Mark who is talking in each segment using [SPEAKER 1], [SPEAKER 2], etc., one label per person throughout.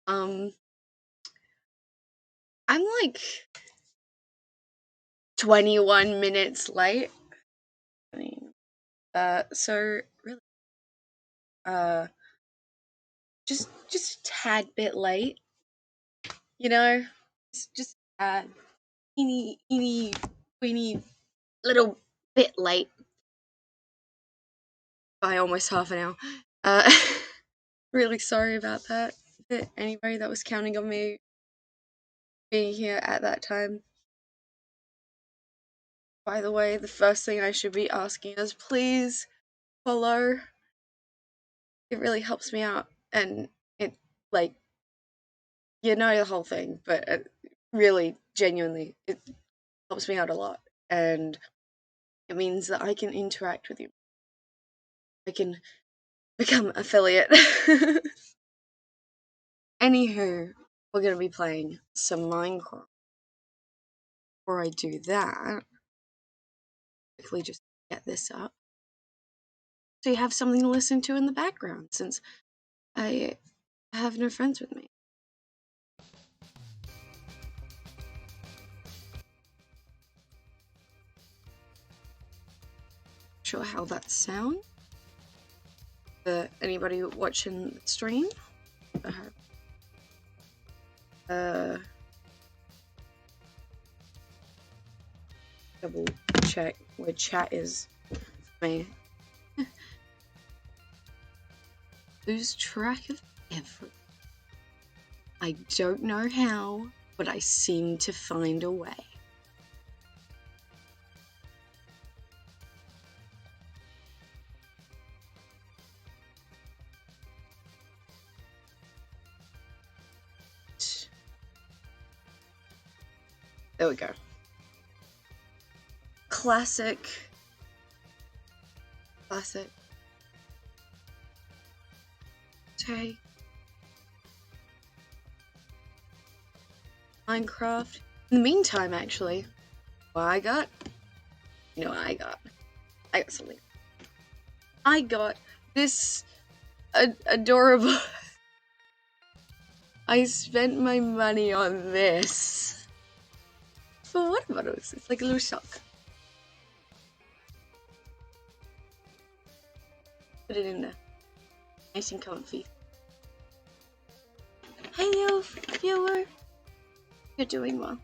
[SPEAKER 1] Um, I'm like 21 minutes late. I mean, so really, uh, just a tad bit late, you know, just a tad, teeny, weeny, little bit late by almost half an hour. Uh, really sorry about that. To anybody that was counting on me being here at that time. By the way, the first thing I should be asking is please follow. It really helps me out, and it like you know the whole thing, but really genuinely it helps me out a lot, and it means that I can interact with you. I can become affiliate. Anywho, we're gonna be playing some Minecraft. Before I do that, quickly just get this up so you have something to listen to in the background since I have no friends with me. Sure how that sounds. Anybody watching the stream? Double check where chat is. Me. Lose track of everything. I don't know how, but I seem to find a way. There we go. Classic. Okay. Minecraft. In the meantime, actually, what I got? You know what I got? I got something. I got this adorable. I spent my money on this. For what photos? It's like a little sock. Put it in there. Nice and comfy. Hello, viewer. You're doing well.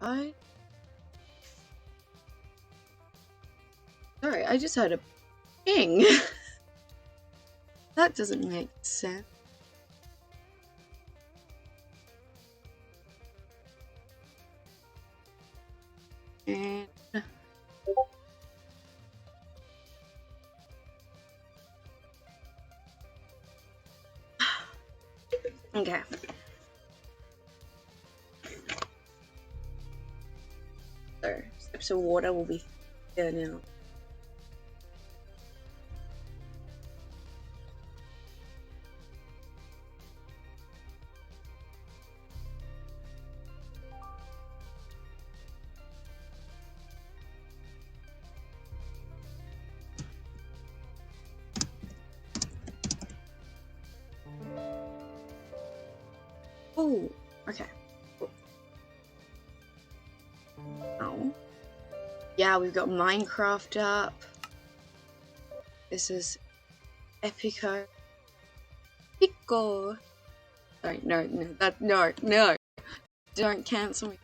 [SPEAKER 1] Alright. Sorry, I just heard a ping. That doesn't make sense. And okay. So sips of water will be here now. Oh, okay. Cool. Oh. Yeah, we've got Minecraft up. This is Epico. Pico. Sorry, no. Don't cancel me.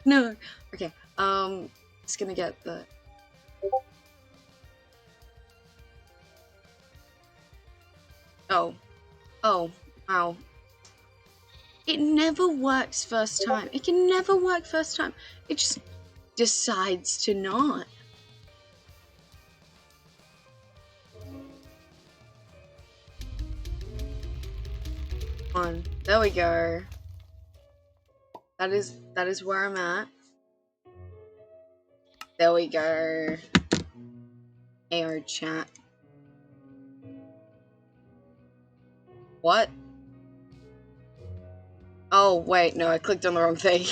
[SPEAKER 1] No. Okay. Just gonna get the. Oh. Wow. It never works first time. It can never work first time. It just decides to not. On. There we go. That is where I'm at. There we go. AR chat. What? Oh, wait, no, I clicked on the wrong thing.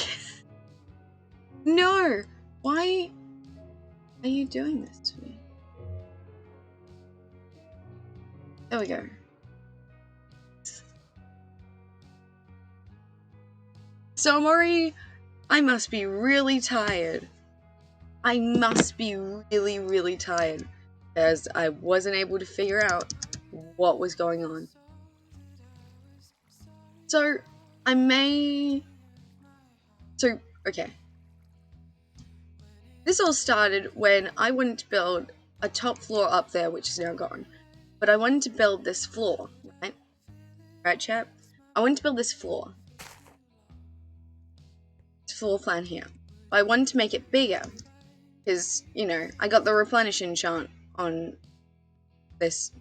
[SPEAKER 1] No! Why are you doing this to me? There we go. So I must be really tired. I must be really, really tired, as I wasn't able to figure out what was going on. So, okay. This all started when I wanted to build a top floor up there, which is now gone. But I wanted to build this floor, right? Right, chap? I wanted to build this floor. This floor plan here. But I wanted to make it bigger. Because, you know, I got the replenish enchant on this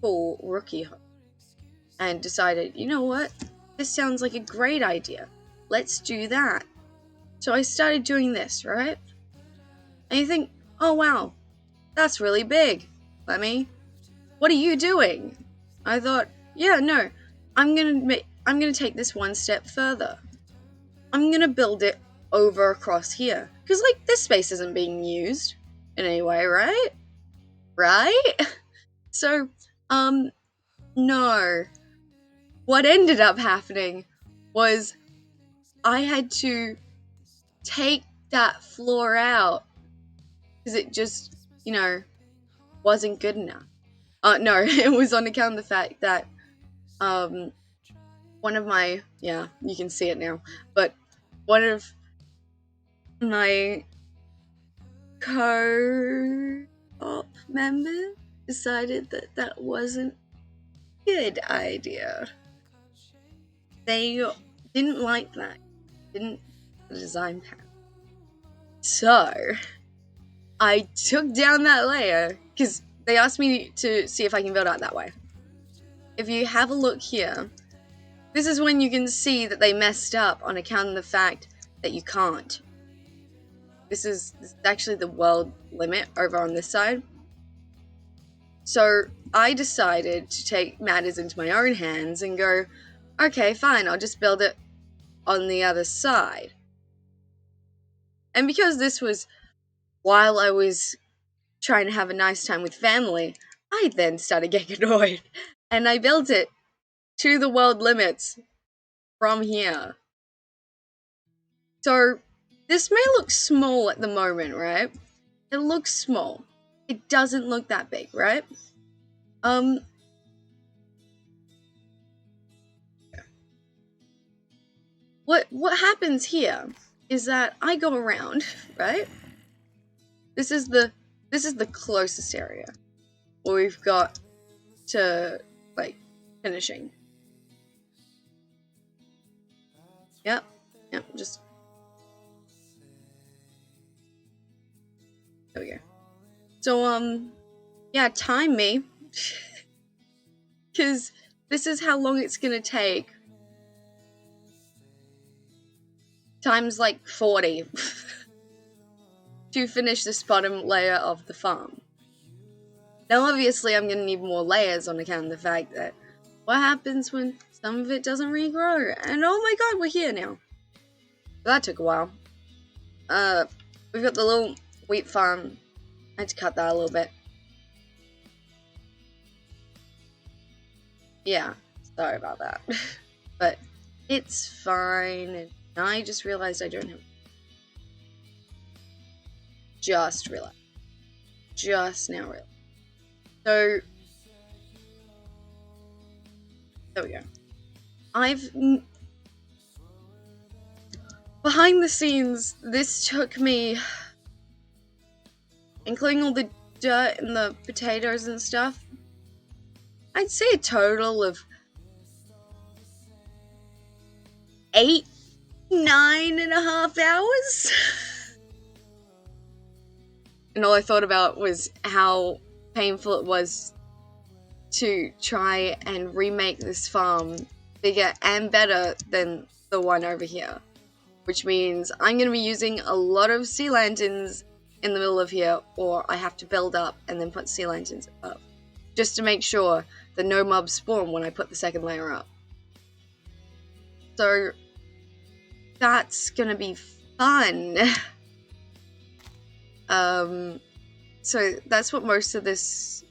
[SPEAKER 1] full rookie home. And decided, you know what? This sounds like a great idea. Let's do that. So I started doing this, right? And you think, oh wow, that's really big. Lemmy, what are you doing? I thought, yeah, no, I'm gonna take this one step further. I'm gonna build it over across here. Cause like this space isn't being used in any way, right? Right? So, no. What ended up happening was I had to take that floor out because it just, you know, wasn't good enough. No, it was on account of the fact that one of my, yeah, you can see it now, but one of my co-op members decided that that wasn't a good idea. They didn't like that. Didn't the design pattern. So I took down that layer because they asked me to see if I can build out that way. If you have a look here, this is when you can see that they messed up on account of the fact that you can't. This is actually the world limit over on this side. So I decided to take matters into my own hands and go, okay, fine, I'll just build it on the other side. And because this was while I was trying to have a nice time with family, I then started getting annoyed. And I built it to the world limits from here. So this may look small at the moment, right? It looks small. It doesn't look that big, right? What happens here is that I go around, right? This is the closest area where we've got to like finishing. Yep, just there we go. So yeah, time me. Because this is how long it's gonna take. Times like 40 to finish this bottom layer of the farm. Now obviously I'm gonna need more layers on account of the fact that what happens when some of it doesn't regrow? And oh my god, we're here now. That took a while. We've got the little wheat farm. I had to cut that a little bit. Yeah, sorry about that. But it's fine. And I just realized I don't have... Just realized. Just now realized. So... There we go. Behind the scenes, this took me... Including all the dirt and the potatoes and stuff, I'd say a total of 9.5 hours. And all I thought about was how painful it was to try and remake this farm bigger and better than the one over here. Which means I'm going to be using a lot of sea lanterns in the middle of here, or I have to build up and then put sea lanterns up. Just to make sure that no mobs spawn when I put the second layer up. So that's gonna be fun. So that's what most of this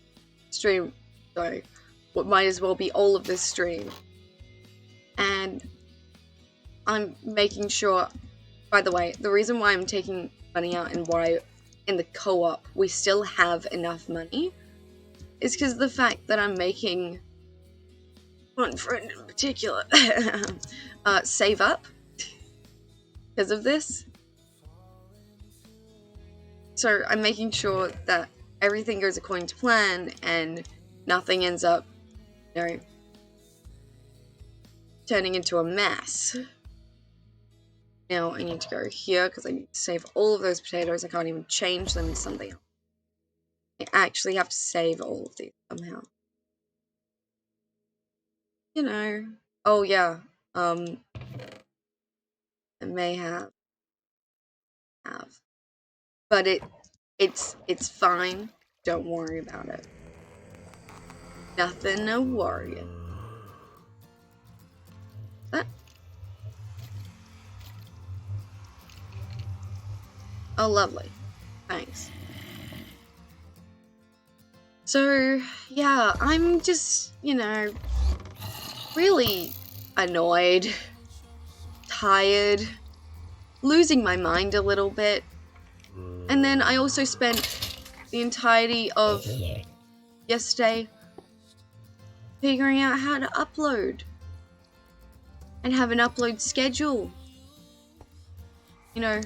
[SPEAKER 1] stream so what might as well be all of this stream. And I'm making sure, by the way, the reason why I'm taking money out and why in the co-op we still have enough money is because of the fact that I'm making one friend in particular save up because of this. So I'm making sure that everything goes according to plan and nothing ends up, you know, turning into a mess. Now I need to go here because I need to save all of those potatoes. I can't even change them to something else. I actually have to save all of these somehow. You know. Oh yeah. I may have. But it's fine. Don't worry about it. Nothing to worry. That. Oh, lovely. Thanks. So, yeah, I'm just, you know, really annoyed, tired, losing my mind a little bit. And then I also spent the entirety of yesterday figuring out how to upload and have an upload schedule. You know,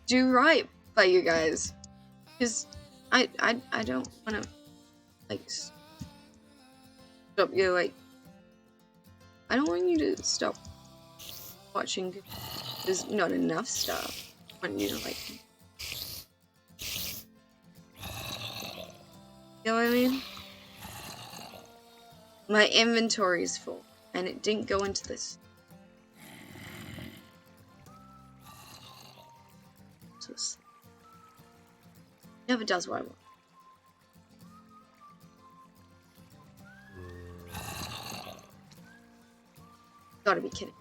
[SPEAKER 1] do right by you guys. Because I don't want to, like, stop you, like, I don't want you to stop watching. There's not enough stuff. I want you to, like, you know what I mean? My inventory is full, and it didn't go into this. So never does what I want. Gotta be kidding.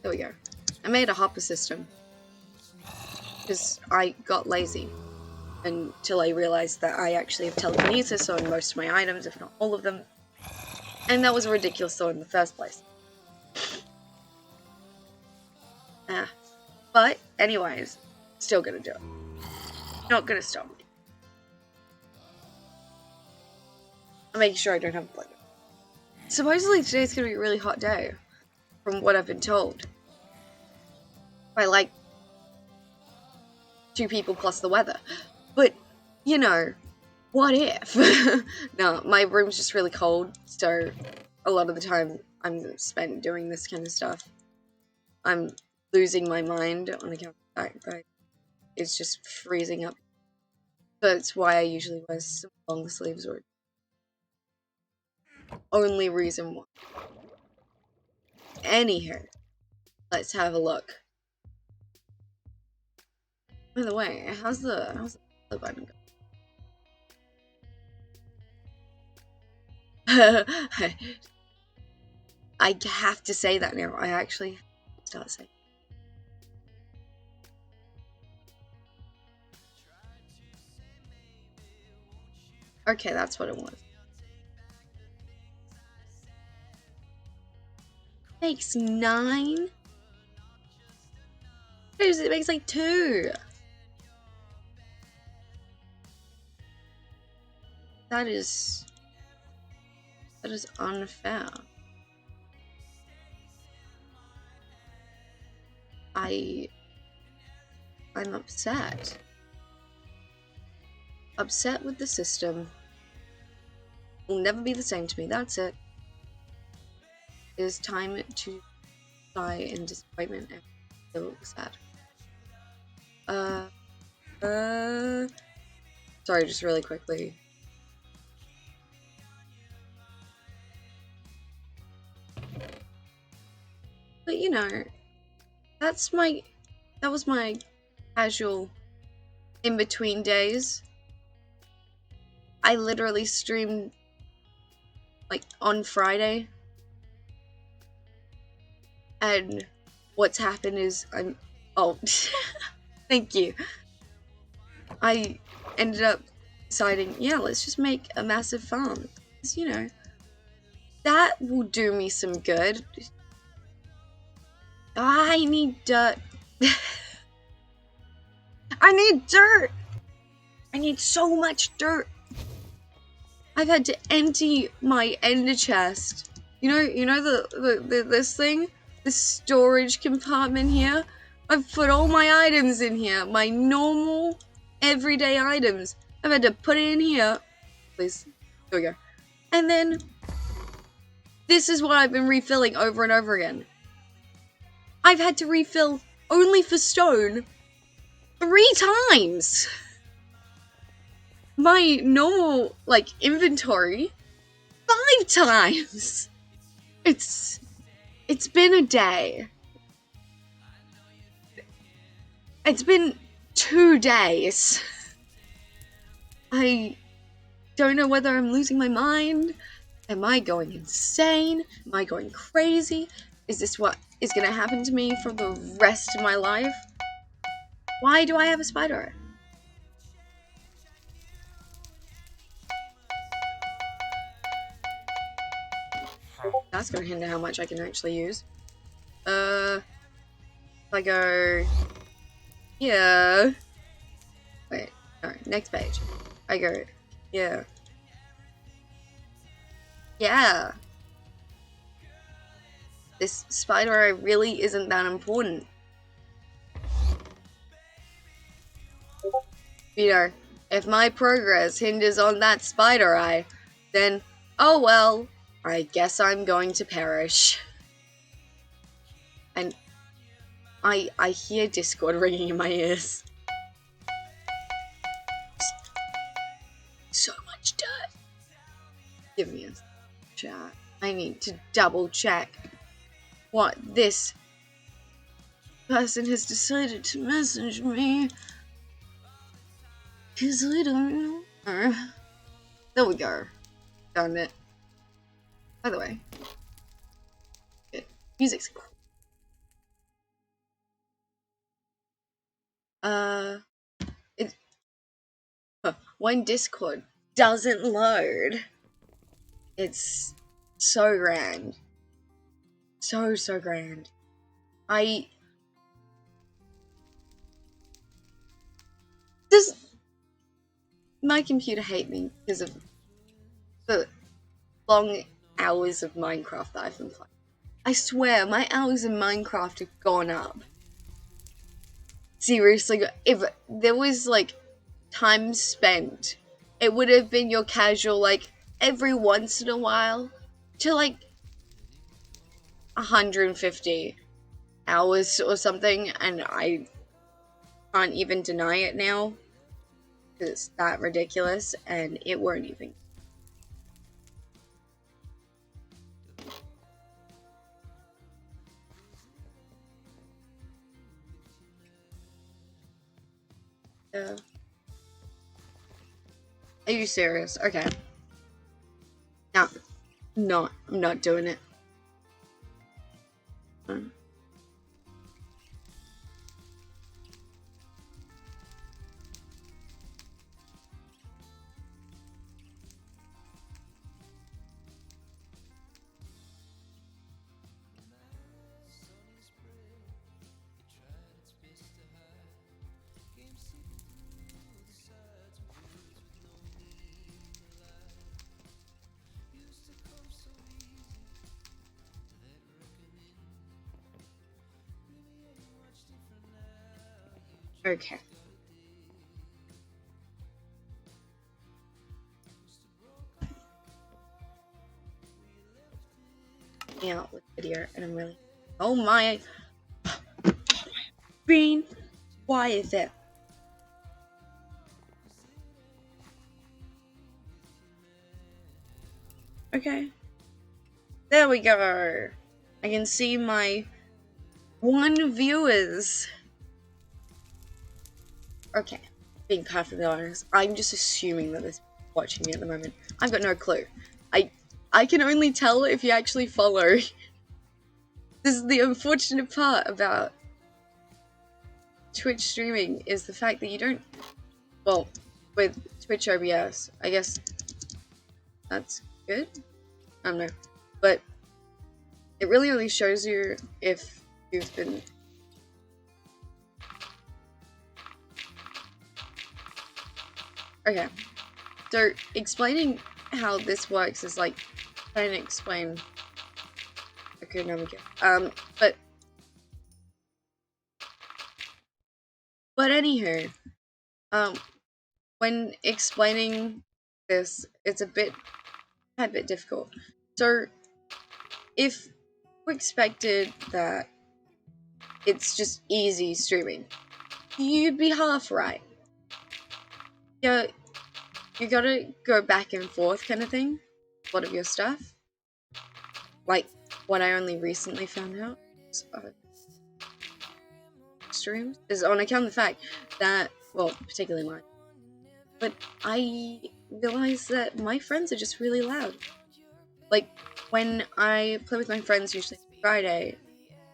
[SPEAKER 1] There we go. I made a hopper system because I got lazy until I realized that I actually have telekinesis on most of my items, if not all of them. And that was a ridiculous thought in the first place. But anyways, still gonna do it. Not gonna stop me. I'm making sure I don't have blood. Supposedly today's gonna be a really hot day, from what I've been told. By like 2 people plus the weather. But, you know, what if? No, my room's just really cold, so a lot of the time I'm spent doing this kind of stuff. I'm losing my mind on account of the fact that it's just freezing up. That's why I usually wear some long sleeves, or only reason why. Anywho, let's have a look. By the way, how's the button go? I have to say that now. I actually start saying. Okay, that's what it was. Makes 9? It makes like 2. That is unfair. I'm upset. Upset with the system. Will never be the same to me. That's it. It is time to die in disappointment and feel sad. Sorry, just really quickly. But you know, that was my casual in between days. I literally streamed like on Friday, and what's happened is oh thank you. I ended up deciding, yeah, let's just make a massive farm. Because, you know, that will do me some good. I need dirt. I need dirt. I need so much dirt. I've had to empty my ender chest. You know this thing? This storage compartment here? I've put all my items in here. My normal, everyday items. I've had to put it in here. Please. There we go. And then, this is what I've been refilling over and over again. I've had to refill only for stone 3 times. My normal, like, inventory 5 times. It's been a day. It's been 2 days. I don't know whether I'm losing my mind. Am I going insane? Am I going crazy? Is this what is gonna happen to me for the rest of my life? Why do I have a spider? That's gonna hinder how much I can actually use. If I go here. Wait, no, next page. I go here. Yeah. This spider eye really isn't that important. You know, if my progress hinges on that spider eye, then, oh well, I guess I'm going to perish. And I hear Discord ringing in my ears. So much dirt. Give me a chat. I need to double check what this person has decided to message me. Cause I don't know. There we go. Found it. By the way, music's cool. When Discord doesn't load, it's so grand. So grand. Does my computer hate me because of the long hours of Minecraft that I've been playing? I swear, my hours in Minecraft have gone up. Seriously, if there was, like, time spent, it would have been your casual, like, every once in a while, to, like, 150 hours or something, and I can't even deny it now, because it's that ridiculous, and it won't even. Are you serious? Okay. No, I'm not doing it. Okay. Out with video, and I'm really. Oh my. Green. Why is it? Okay. There we go. I can see my 1 viewers. Okay. Being perfectly honest, I'm just assuming that this watching me at the moment. I've got no clue. I can only tell if you actually follow. This is the unfortunate part about Twitch streaming, is the fact that you don't, well, with Twitch OBS, I guess that's good? I don't know. But it really only shows you if you've been... Okay. So, explaining how this works is like trying to explain... Okay, now we go. But anywho, when explaining this, it's a bit difficult. So, if you expected that it's just easy streaming, you'd be half right. You gotta go back and forth kind of thing, a lot of your stuff. Like, what I only recently found out streams is on account of the fact that, well, particularly mine, but I realized that my friends are just really loud. Like, when I play with my friends, usually Friday,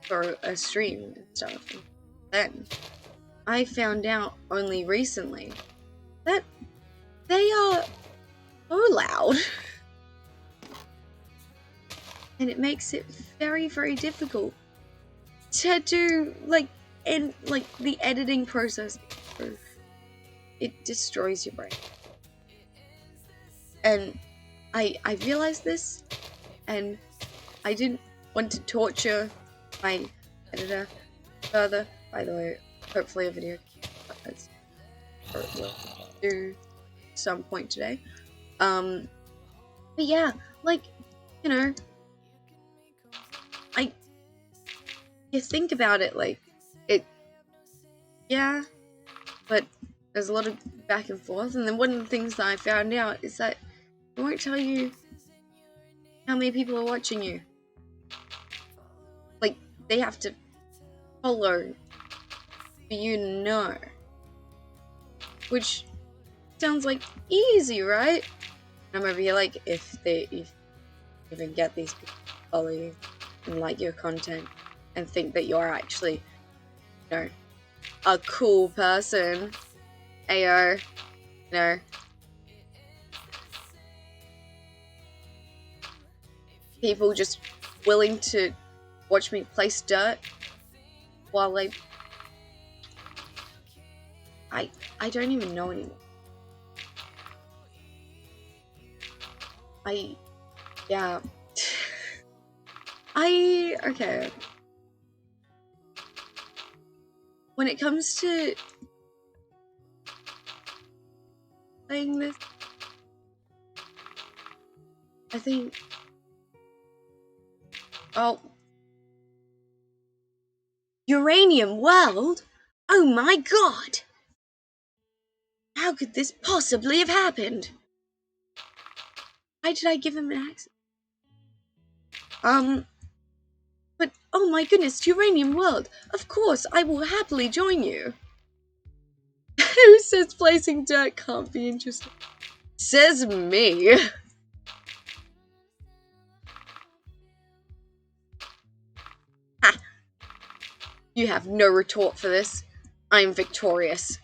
[SPEAKER 1] for a stream and stuff, then I found out only recently that they are so loud. And it makes it very, very difficult to do, like, the editing process. It destroys your brain. And I realized this, and I didn't want to torture my editor further. By the way, hopefully a video will do some point today. But yeah, like, you know, you think about it, like, yeah, but there's a lot of back and forth, and then one of the things that I found out is that it won't tell you how many people are watching you. Like, they have to follow for you to know. Which sounds like easy, right? I'm over here like, if you even get these people to follow you and like your content and think that you're actually, you know, a cool person, ayo, you know, people just willing to watch me place dirt while I don't even know anymore. Yeah. Okay. When it comes to playing this, I think, oh, Uranium World? Oh my god! How could this possibly have happened? Why did I give him an accent? But oh my goodness, Uranium World! Of course, I will happily join you. Who says placing dirt can't be interesting? Says me. Ha! You have no retort for this. I'm victorious.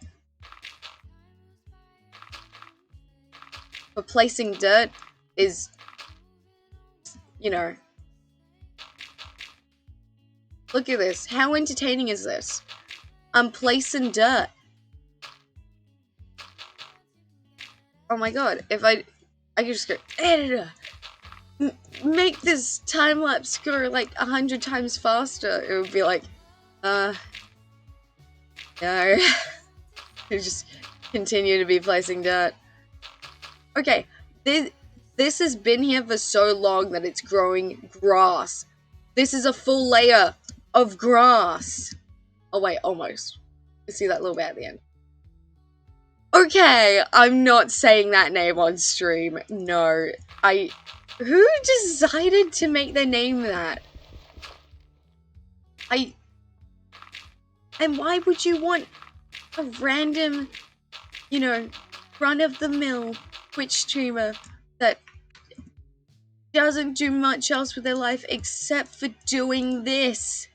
[SPEAKER 1] But placing dirt is, you know... Look at this. How entertaining is this? I'm placing dirt. Oh my god. If I could just go, editor, make this time lapse go like 100 times faster. It would be like, no. You just continue to be placing dirt. Okay, this has been here for so long that it's growing grass. This is a full layer of grass. Oh wait, almost. You see that little bit at the end. Okay, I'm not saying that name on stream. No, who decided to make their name that? And why would you want a random, you know, run-of-the-mill Twitch streamer that doesn't do much else with their life except for doing this.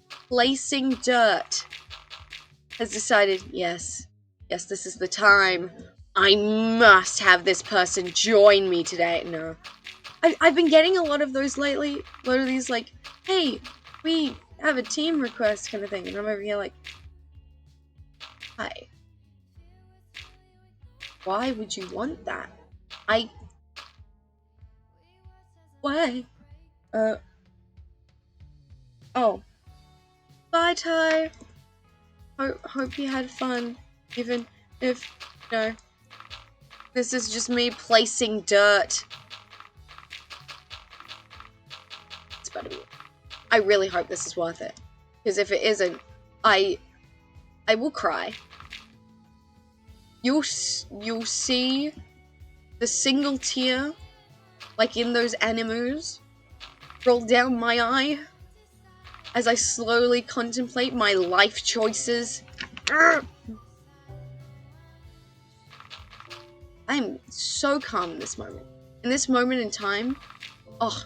[SPEAKER 1] Placing dirt. Has decided, yes, this is the time. I must have this person join me today. No. I've been getting a lot of those lately. A lot of these like, hey, we have a team request kind of thing. And I'm over here like, hi. Why would you want that? Why? Oh. Bye, Ty. Hope you had fun. Even if, this is just me placing dirt. It's better be. I really hope this is worth it. Because if it isn't, I will cry. You'll see the single tear, like in those animals, roll down my eye as I slowly contemplate my life choices. I'm so calm in this moment. In this moment in time, oh,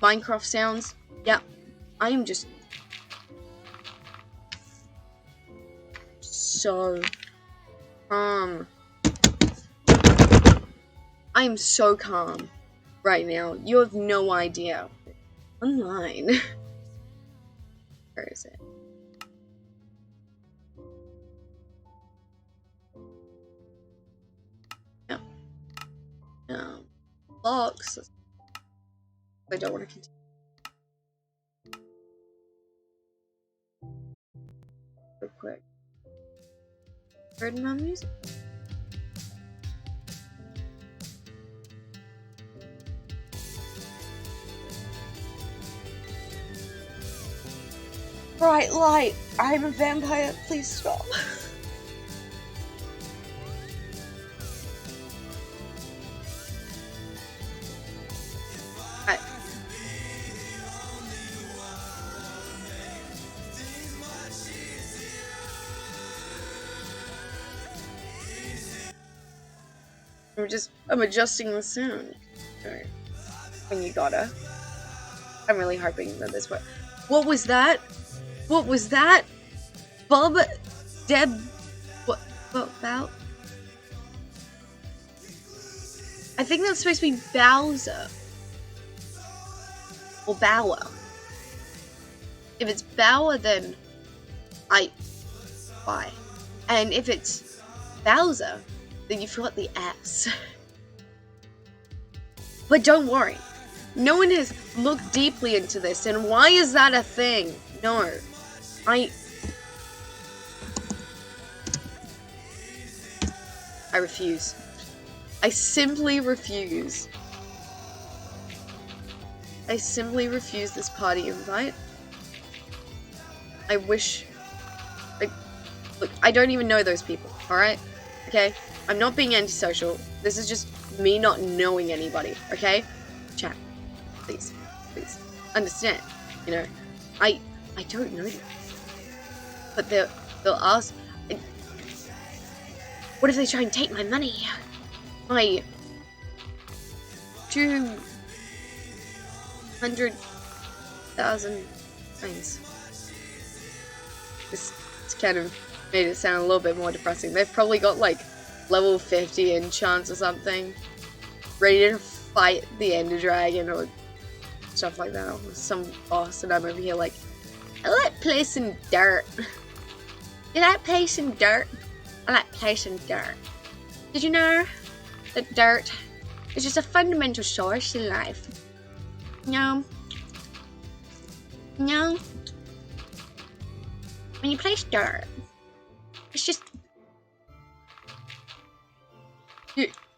[SPEAKER 1] Minecraft sounds. Yeah, I am just so calm. I am so calm right now. You have no idea. Online. Where is it? No. Blocks. I don't want to continue. Real quick. Heard my music? Bright light. I'm a vampire. Please stop. I'm adjusting the sound. Right. When you gotta. I'm really hoping that this works. What was that? What was that? Bob? Deb? What? Bow? I think that's supposed to be Bowser. Or Bower. If it's Bower, then why? And if it's Bowser, then you forgot the S. But don't worry. No one has looked deeply into this, and why is that a thing? No. I refuse. I simply refuse. I simply refuse this party invite. I wish... Look, I don't even know those people, alright? Okay? I'm not being antisocial. This is just me not knowing anybody, okay? Chat. Please. Please. Understand. You know? I don't know them. But they'll ask... What if they try and take my money? My... 200,000 things. This kind of made it sound a little bit more depressing. They've probably got like level 50 enchants or something, ready to fight the Ender Dragon or stuff like that, or some boss, and I'm over here like, I like placing dirt. You like placing dirt? I like placing dirt. Did you know that dirt is just a fundamental source in life? No. No. When you place dirt, it's just...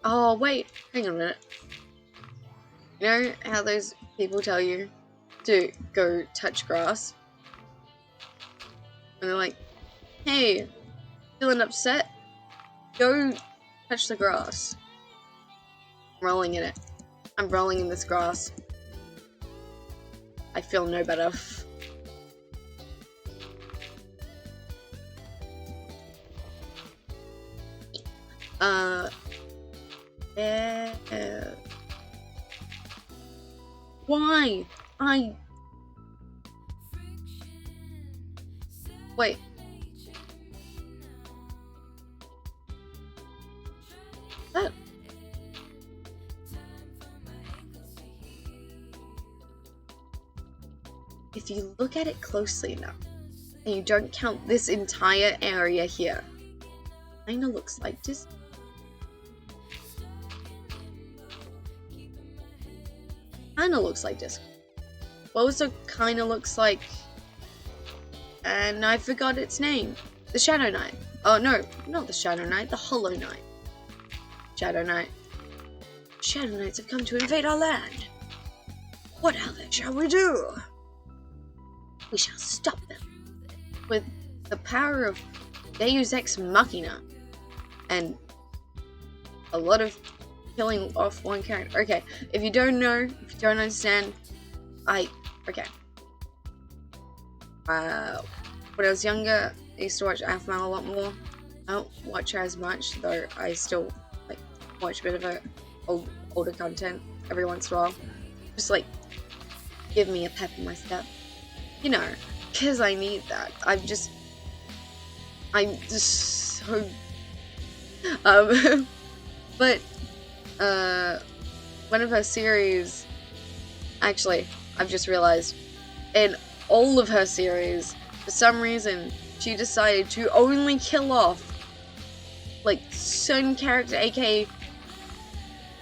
[SPEAKER 1] Oh, wait. Hang on a minute. You know how those people tell you to go touch grass? And they're like, hey, feeling upset? Go touch the grass. I'm rolling in it. I'm rolling in this grass. I feel no better. Yeah. Why? Wait. That... If you look at it closely enough, and you don't count this entire area here, kinda looks like Disney. Kinda looks like Disney. Also kinda looks like... And I forgot its name. The Shadow Knight. Oh no, not the Shadow Knight, the Hollow Knight. Shadow Knight. Shadow Knights have come to invade our land. What hell then shall we do? We shall stop them with the power of Deus Ex Machina and a lot of killing off one character. Okay, if you don't know, if you don't understand, okay. When I was younger, I used to watch Aphmau a lot more. I don't watch her as much, though I still like watch a bit of her older content every once in a while. Just like give me a pep in my step, you know, because I need that. I'm just so but one of her series, actually, I've just realized, in all of her series, for some reason, she decided to only kill off like certain character, aka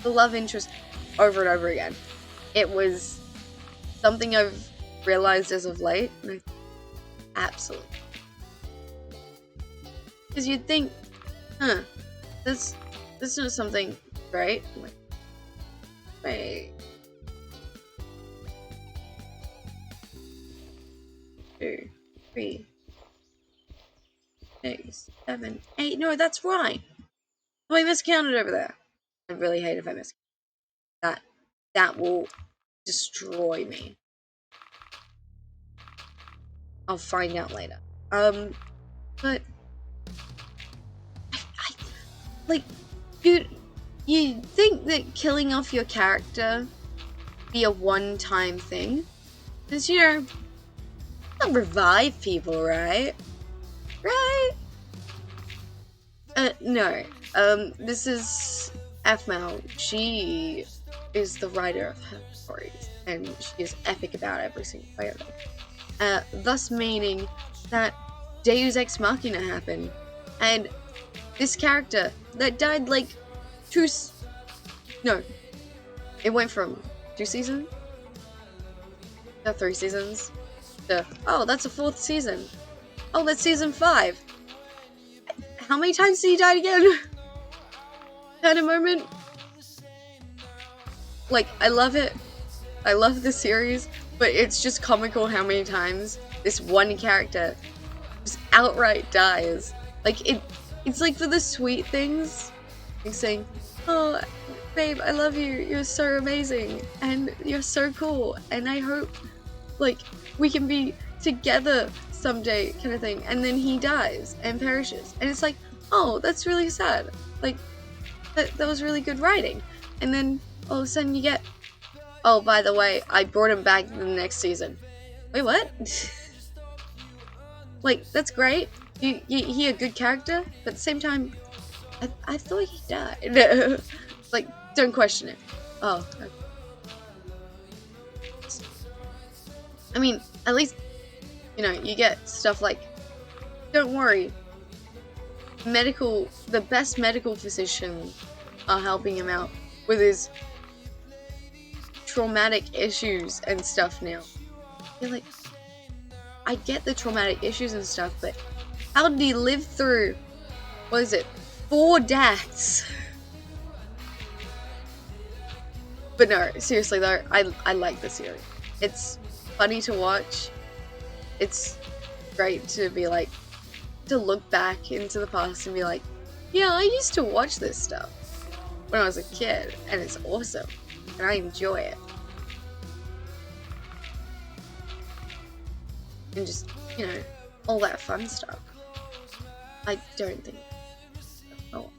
[SPEAKER 1] the love interest, over and over again. It was something I've realized as of late, and absolutely, because you'd think, this is something great. Wait. 2, 3, 6, 7, 8. No, that's right. Oh, I miscounted over there. I really hate if I miscount. That will destroy me. I'll find out later. But I like, you think that killing off your character be a one-time thing? Because, you know, they'll revive people, right? Right? No. This is Aphmau. She is the writer of her stories, and she is epic about every single way of them. Thus meaning that Deus Ex Machina happened, and this character that died like it went from 2 seasons to 3 seasons to, oh, that's a 4th season. Oh, that's season 5. How many times did he die again? Kind of moment. Like, I love it. I love the series, but it's just comical how many times this one character just outright dies. Like, it's like for the sweet things, like saying, oh, babe, I love you, you're so amazing, and you're so cool, and I hope, like, we can be together someday, kind of thing. And then he dies and perishes, and it's like, oh, that's really sad. Like, that was really good writing. And then all of a sudden you get, oh, by the way, I brought him back in the next season. Wait, what? Like, that's great. He a good character, but at the same time, I thought he died. Like, don't question it. Oh. Okay. I mean, at least, you know, you get stuff like, don't worry, the best medical physicians are helping him out with his traumatic issues and stuff now. You're like, I get the traumatic issues and stuff, but how did he live through, what is it, 4 deaths? But no, seriously though, I like the series. It's funny to watch. It's great to be like, to look back into the past and be like, yeah, I used to watch this stuff when I was a kid, and it's awesome, and I enjoy it. And just, you know, all that fun stuff. I don't think, oh,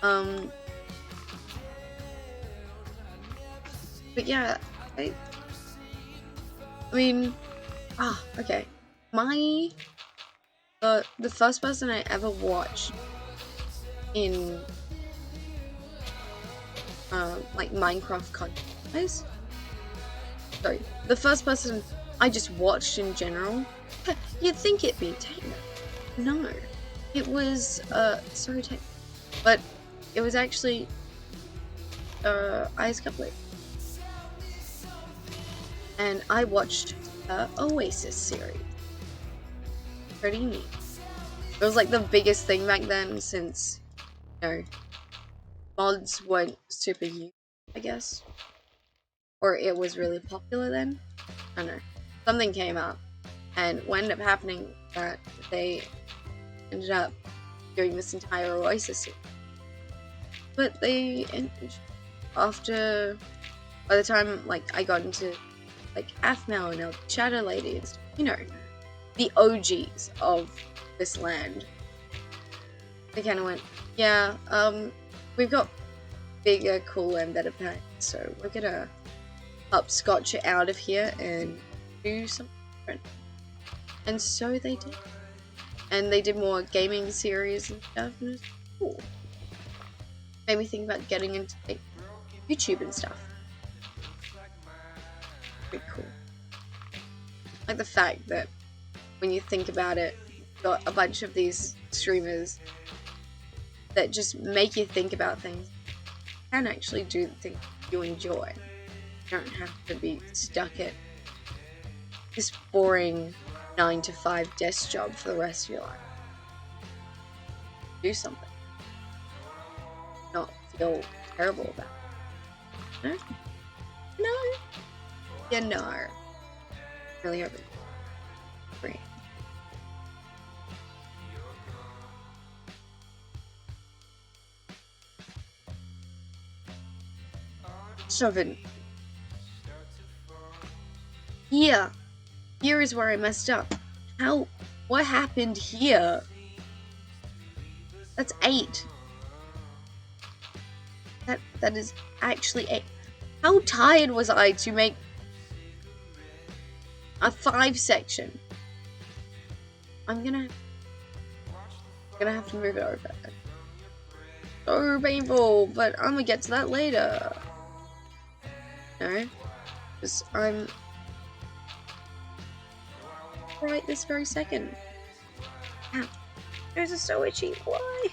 [SPEAKER 1] Um, but yeah, I mean, okay. The first person I ever watched in like Minecraft content. Sorry, the first person I just watched in general. You'd think it'd be Taylor. No, it was sorry Taylor, but it was actually Ice Couplet, and I watched Oasis series. Pretty neat. It was like the biggest thing back then since you know mods weren't super used, I guess, or it was really popular then. I don't know. Something came up, and what ended up happening that they ended up doing this entire Oasis series. But after, by the time like I got into like Aphmau and Shadow Lady and stuff, you know, the OGs of this land, they kind of went, yeah, we've got bigger, cooler, and better plans, so we're gonna upscotch it out of here and do something different. And so they did. And they did more gaming series and stuff, and it was cool. Made me think about getting into like YouTube and stuff. Pretty cool. Like the fact that when you think about it, you've got a bunch of these streamers that just make you think about things. You can actually do the things you enjoy. You don't have to be stuck at this boring 9-to-5 desk job for the rest of your life. Do something. Not feel terrible about it. No? No? Yeah, no. Really hope it's free. Shovin. Here. Here is where I messed up. How? What happened here? That's 8. That is actually 8. How tired was I to make a 5 section? I'm gonna have to move it over. So painful, but I'm gonna get to that later. No, because I'm right this very second. Ow. Those are so itchy. Why?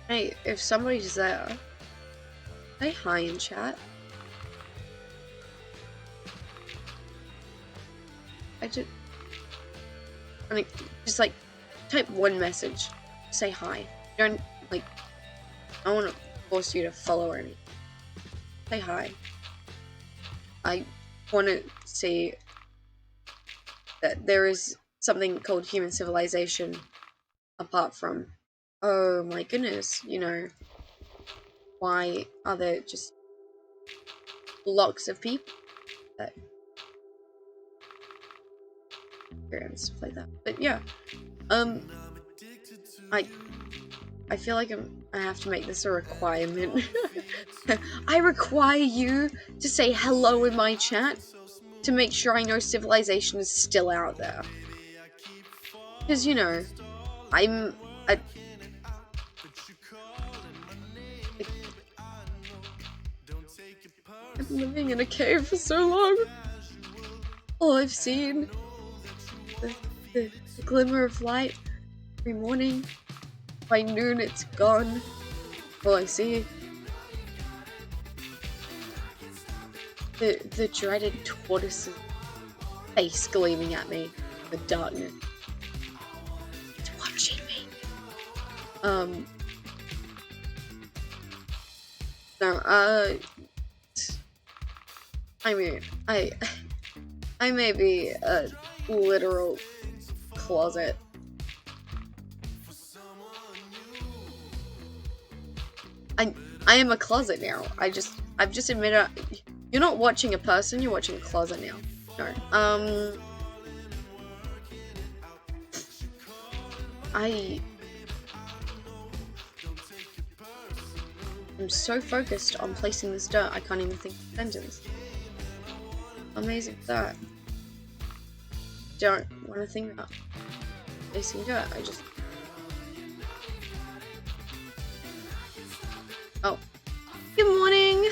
[SPEAKER 1] Hey, if somebody's there, say hi in chat. I mean, just like type one message, say hi. Don't like, I don't want to force you to follow or anything. Say hi. I want to say that there is something called human civilization apart from, oh my goodness, you know, why are there just blocks of people that and stuff like that? But yeah, I feel like I have to make this a requirement. I require you to say hello in my chat to make sure I know civilization is still out there. Because, you know, I'm living in a cave for so long. All I've seen, the glimmer of light every morning. By noon, it's gone. All I see, the dreaded tortoise's face gleaming at me in the darkness. It's watching me. No, I mean, I may be a literal closet. I am a closet now. I've just admitted. You're not watching a person. You're watching a closet now. No. I'm so focused on placing this dirt, I can't even think of a sentence. Amazing that. Don't want to think about placing dirt, I just... Oh. Good morning!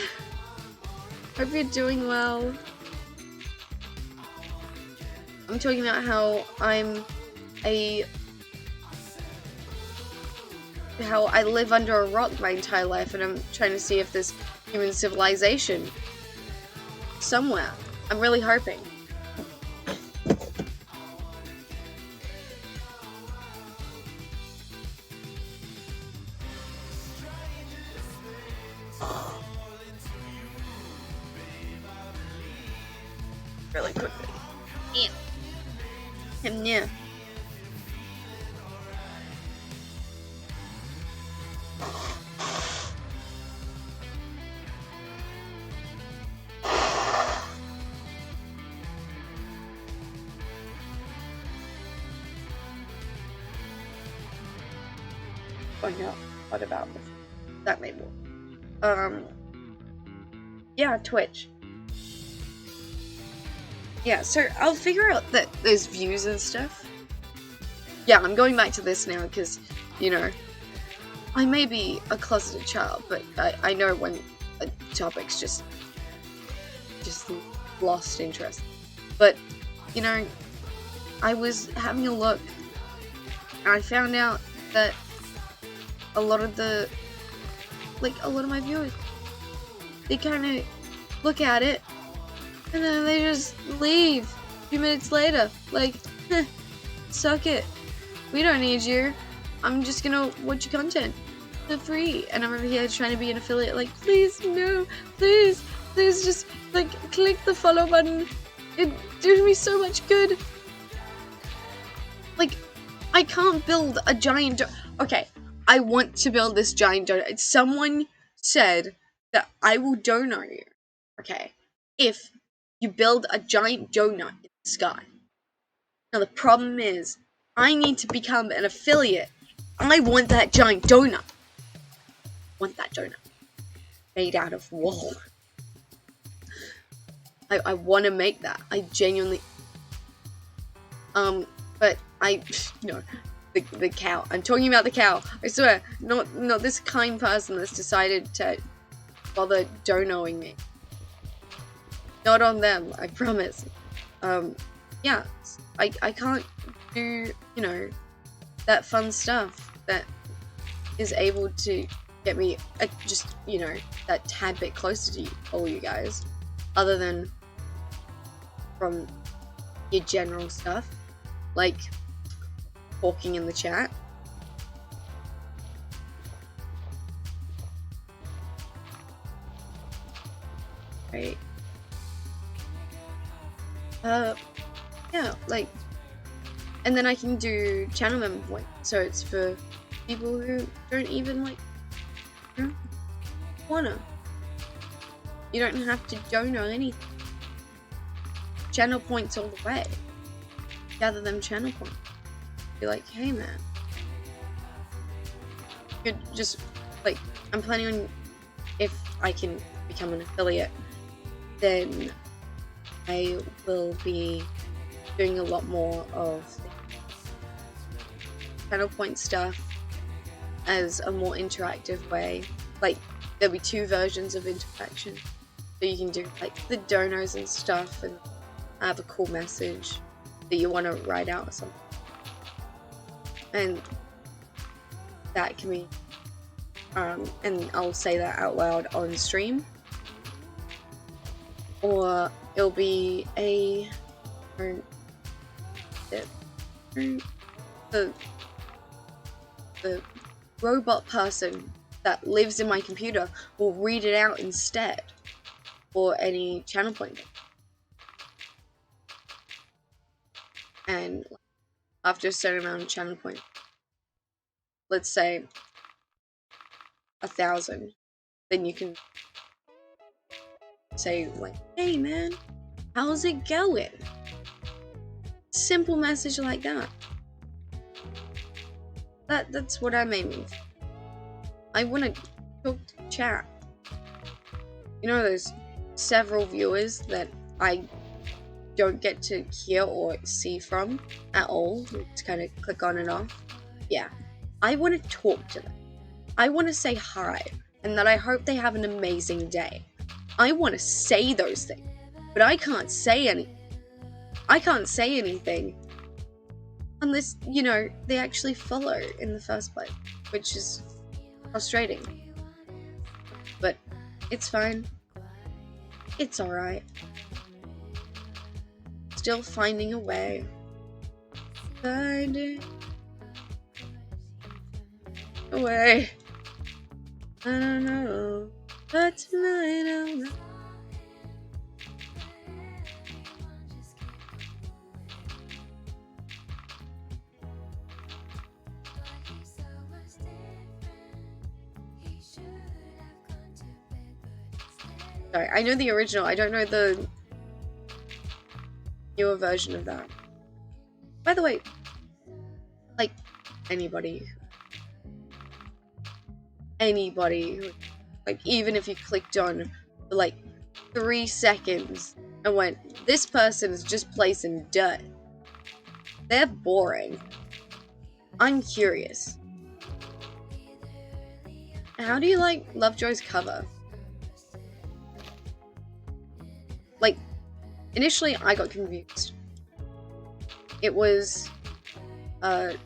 [SPEAKER 1] Hope you're doing well. I'm talking about how how I live under a rock my entire life, and I'm trying to see if there's human civilization somewhere. I'm really hoping. Really quickly. Yeah. Yeah. Find out what about that may work. Yeah, Twitch. Yeah, so I'll figure out that there's views and stuff. Yeah, I'm going back to this now because, you know, I may be a closeted child, but I know when a topic's just lost interest. But, you know, I was having a look, and I found out that a lot of my viewers, they kind of look at it, and then they just leave a few minutes later, like, suck it, we don't need you, I'm just gonna watch your content for free. And I'm over here trying to be an affiliate, like, please, no, please just, like, click the follow button, it does me so much good. Like, I can't build a giant okay, I want to build this giant donut. Someone said that I will donate you, okay, if you build a giant donut in the sky. Now the problem is, I need to become an affiliate. I want that giant donut. I want that donut made out of wool. I want to make that. I genuinely... but the cow. I'm talking about the cow. I swear, not this kind person that's decided to bother donoing me. Not on them, I promise. Yeah, I can't do, you know, that fun stuff that is able to get me just, you know, that tad bit closer to all you guys, other than from your general stuff, like talking in the chat. Right. Yeah, like, and then I can do channel member point, so it's for people who don't even, like, you know, wanna. You don't have to donate anything. Channel points all the way. Gather them channel points. Be like, hey man, you just, like, I'm planning on, if I can become an affiliate, then I will be doing a lot more of channel point stuff as a more interactive way. Like, there'll be 2 versions of interaction, so you can do, like, the donos and stuff, and have a cool message that you want to write out or something, and that can be and I'll say that out loud on stream, or it'll be the robot person that lives in my computer will read it out instead. or any channel pointing. And after a certain amount of channel points, let's say 1,000, then you can say like, hey man, how's it going? Simple message like that. That's what I'm aiming for. I want to talk to chat. You know, there's several viewers that I don't get to hear or see from at all. Just kind of click on and off. Yeah. I want to talk to them. I want to say hi, and that I hope they have an amazing day. I want to say those things, but I can't say anything unless, they actually follow in the first place, which is frustrating. But it's fine. It's alright. Still finding a way. Finding a way. I don't know, but tonight I'll know. Sorry, I know the original. I don't know the newer version of that. By the way, like, anybody, like, even if you clicked on for like 3 seconds and went, this person is just placing dirt, they're boring. I'm curious. How do you like Lovejoy's cover? Like, initially I got confused. It was, like,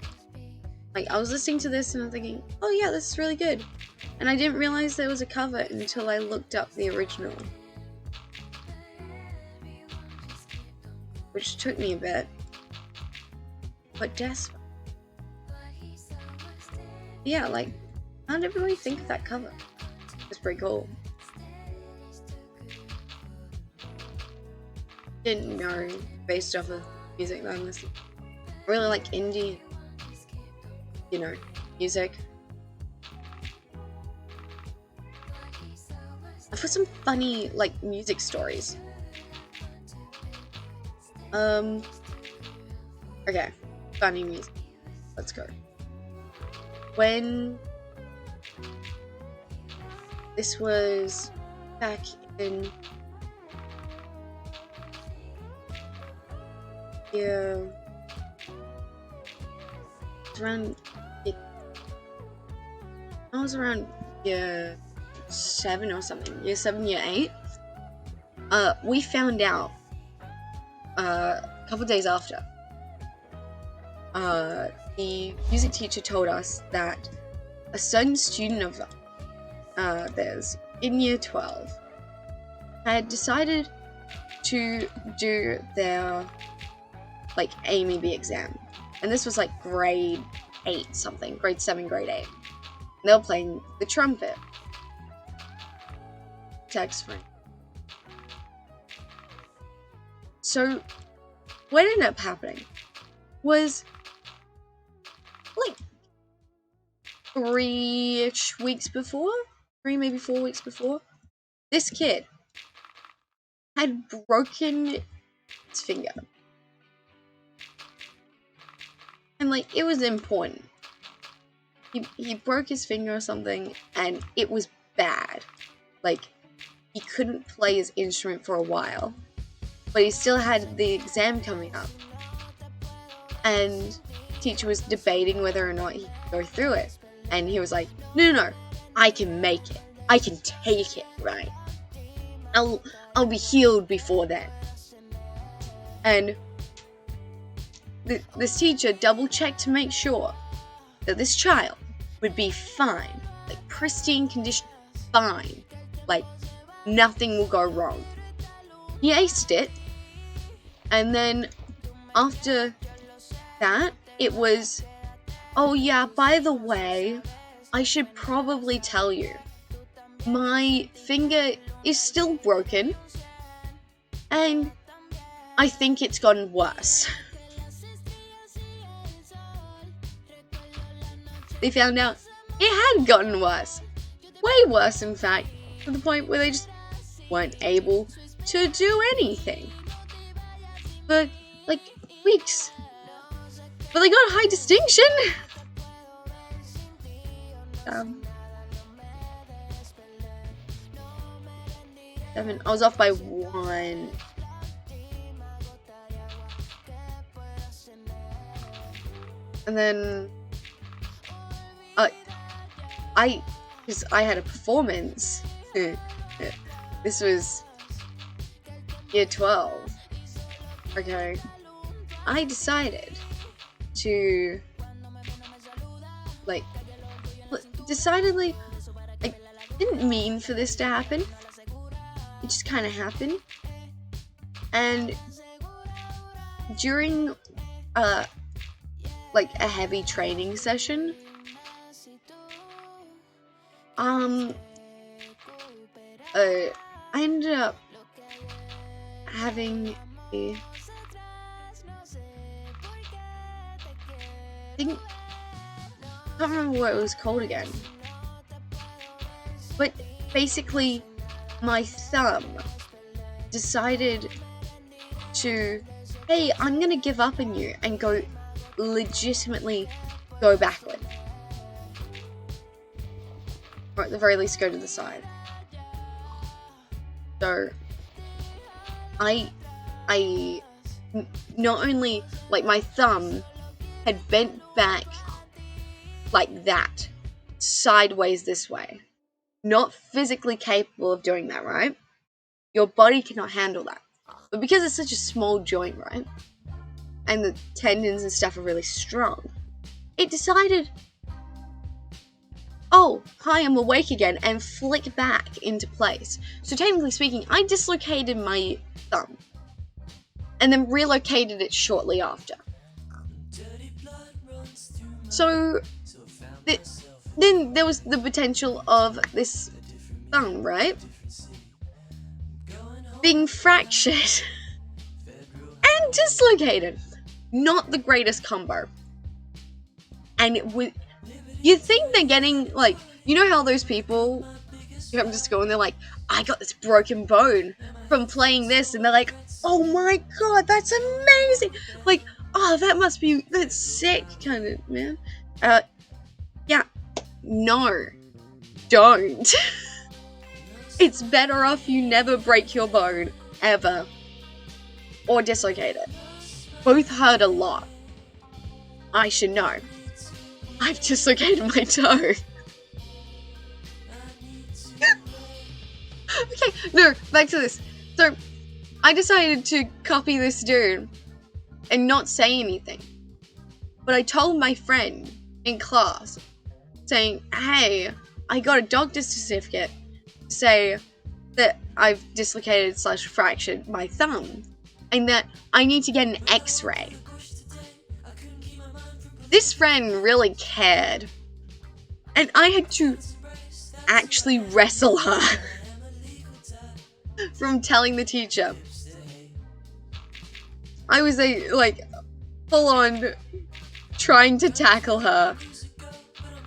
[SPEAKER 1] I was listening to this and I'm thinking, oh yeah, this is really good. And I didn't realize there was a cover until I looked up the original. Which took me a bit. But desperate. Yeah, like, how did everybody think of that cover? It's pretty cool. Didn't know based off of music that I'm listening. I really like indie, music. I've got some funny, like, music stories. Okay, funny music. Let's go. When this was back in I was around year 7 or something, year 7, year 8. We found out a couple days after. The music teacher told us that a certain student of theirs in year 12 had decided to do their, like, Amy B exam. And this was like grade 8 something, grade 7, grade 8. And they were playing the trumpet. Saxophone. So what ended up happening was, like, 3 weeks before, maybe 4 weeks before, this kid had broken his finger. And, like, it was important. He broke his finger or something, and it was bad. Like, he couldn't play his instrument for a while, but he still had the exam coming up. And the teacher was debating whether or not he could go through it. And he was like, no, I can make it. I can take it, right? I'll be healed before then. And this teacher double-checked to make sure that this child would be fine. Like, pristine condition, fine. Like, nothing will go wrong. He aced it. And then after that, it was, oh yeah, by the way, I should probably tell you, my finger is still broken, and I think it's gotten worse. They found out it had gotten worse. Way worse, in fact, to the point where they just weren't able to do anything for, like, weeks. But they got high distinction! Seven. I was off by 1. And then because I had a performance. This was year 12. Okay. I decided to, like, decidedly, I didn't mean for this to happen. It just kind of happened. And during, like, a heavy training session, I ended up having a, I can't remember what it was called again, but basically my thumb decided to, hey, I'm gonna give up on you, and legitimately go backward. Or at the very least go to the side. So I not only, like, my thumb had bent back like that, sideways this way. Not physically capable of doing that, right? Your body cannot handle that. But because it's such a small joint, right? And the tendons and stuff are really strong, it decided, oh, hi, I'm awake again, and flick back into place. So technically speaking, I dislocated my thumb and then relocated it shortly after. So then there was the potential of this thumb, right, being fractured and dislocated. Not the greatest combo. And it would, you think they're getting, like, you know how those people come to school and they're like, I got this broken bone from playing this, and they're like, oh my god, that's amazing, like, oh, that's sick, kind of, man. Yeah, no, don't. It's better off you never break your bone, ever, or dislocate it. Both hurt a lot. I should know. I've dislocated my toe. Okay, no, back to this. So, I decided to copy this dude and not say anything. But I told my friend in class, saying, hey, I got a doctor's certificate to say that I've dislocated / fractured my thumb, and that I need to get an x-ray. This friend really cared, and I had to actually wrestle her from telling the teacher. I was full on trying to tackle her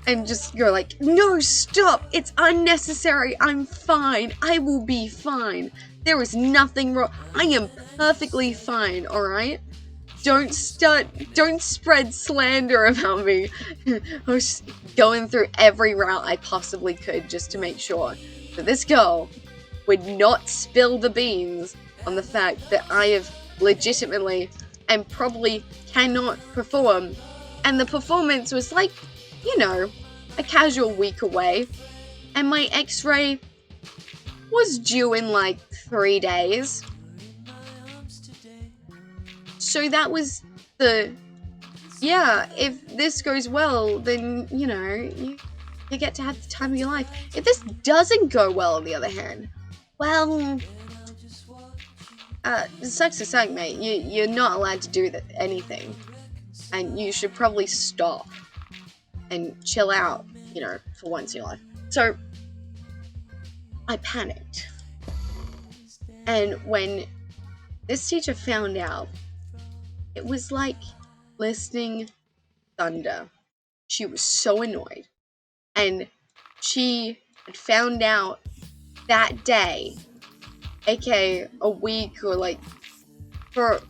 [SPEAKER 1] and just go like, no, stop, it's unnecessary, I'm fine, I will be fine, there is nothing wrong, I am perfectly fine, alright? Don't spread slander about me. I was going through every route I possibly could just to make sure that this girl would not spill the beans on the fact that I have legitimately and probably cannot perform. And the performance was like, you know, a casual week away. And my x-ray was due in like 3 days. So that was if this goes well, then, you know, you get to have the time of your life. If this doesn't go well, on the other hand, well, it sucks to suck, mate. You're not allowed to do anything. And you should probably stop and chill out, you know, for once in your life. So, I panicked. And when this teacher found out, it was like listening thunder. She was so annoyed. And she had found out that day, aka a week, or like, for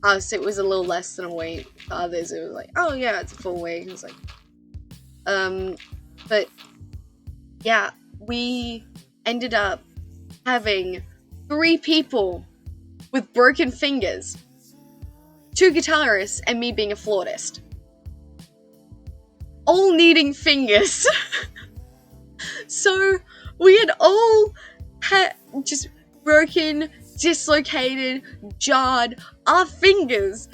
[SPEAKER 1] us it was a little less than a week. For others it was like, oh yeah, it's a full week. It was like, but yeah, we ended up having 3 people with broken fingers, 2 guitarists, and me being a flautist, all needing fingers. So we had all had just broken, dislocated, jarred our fingers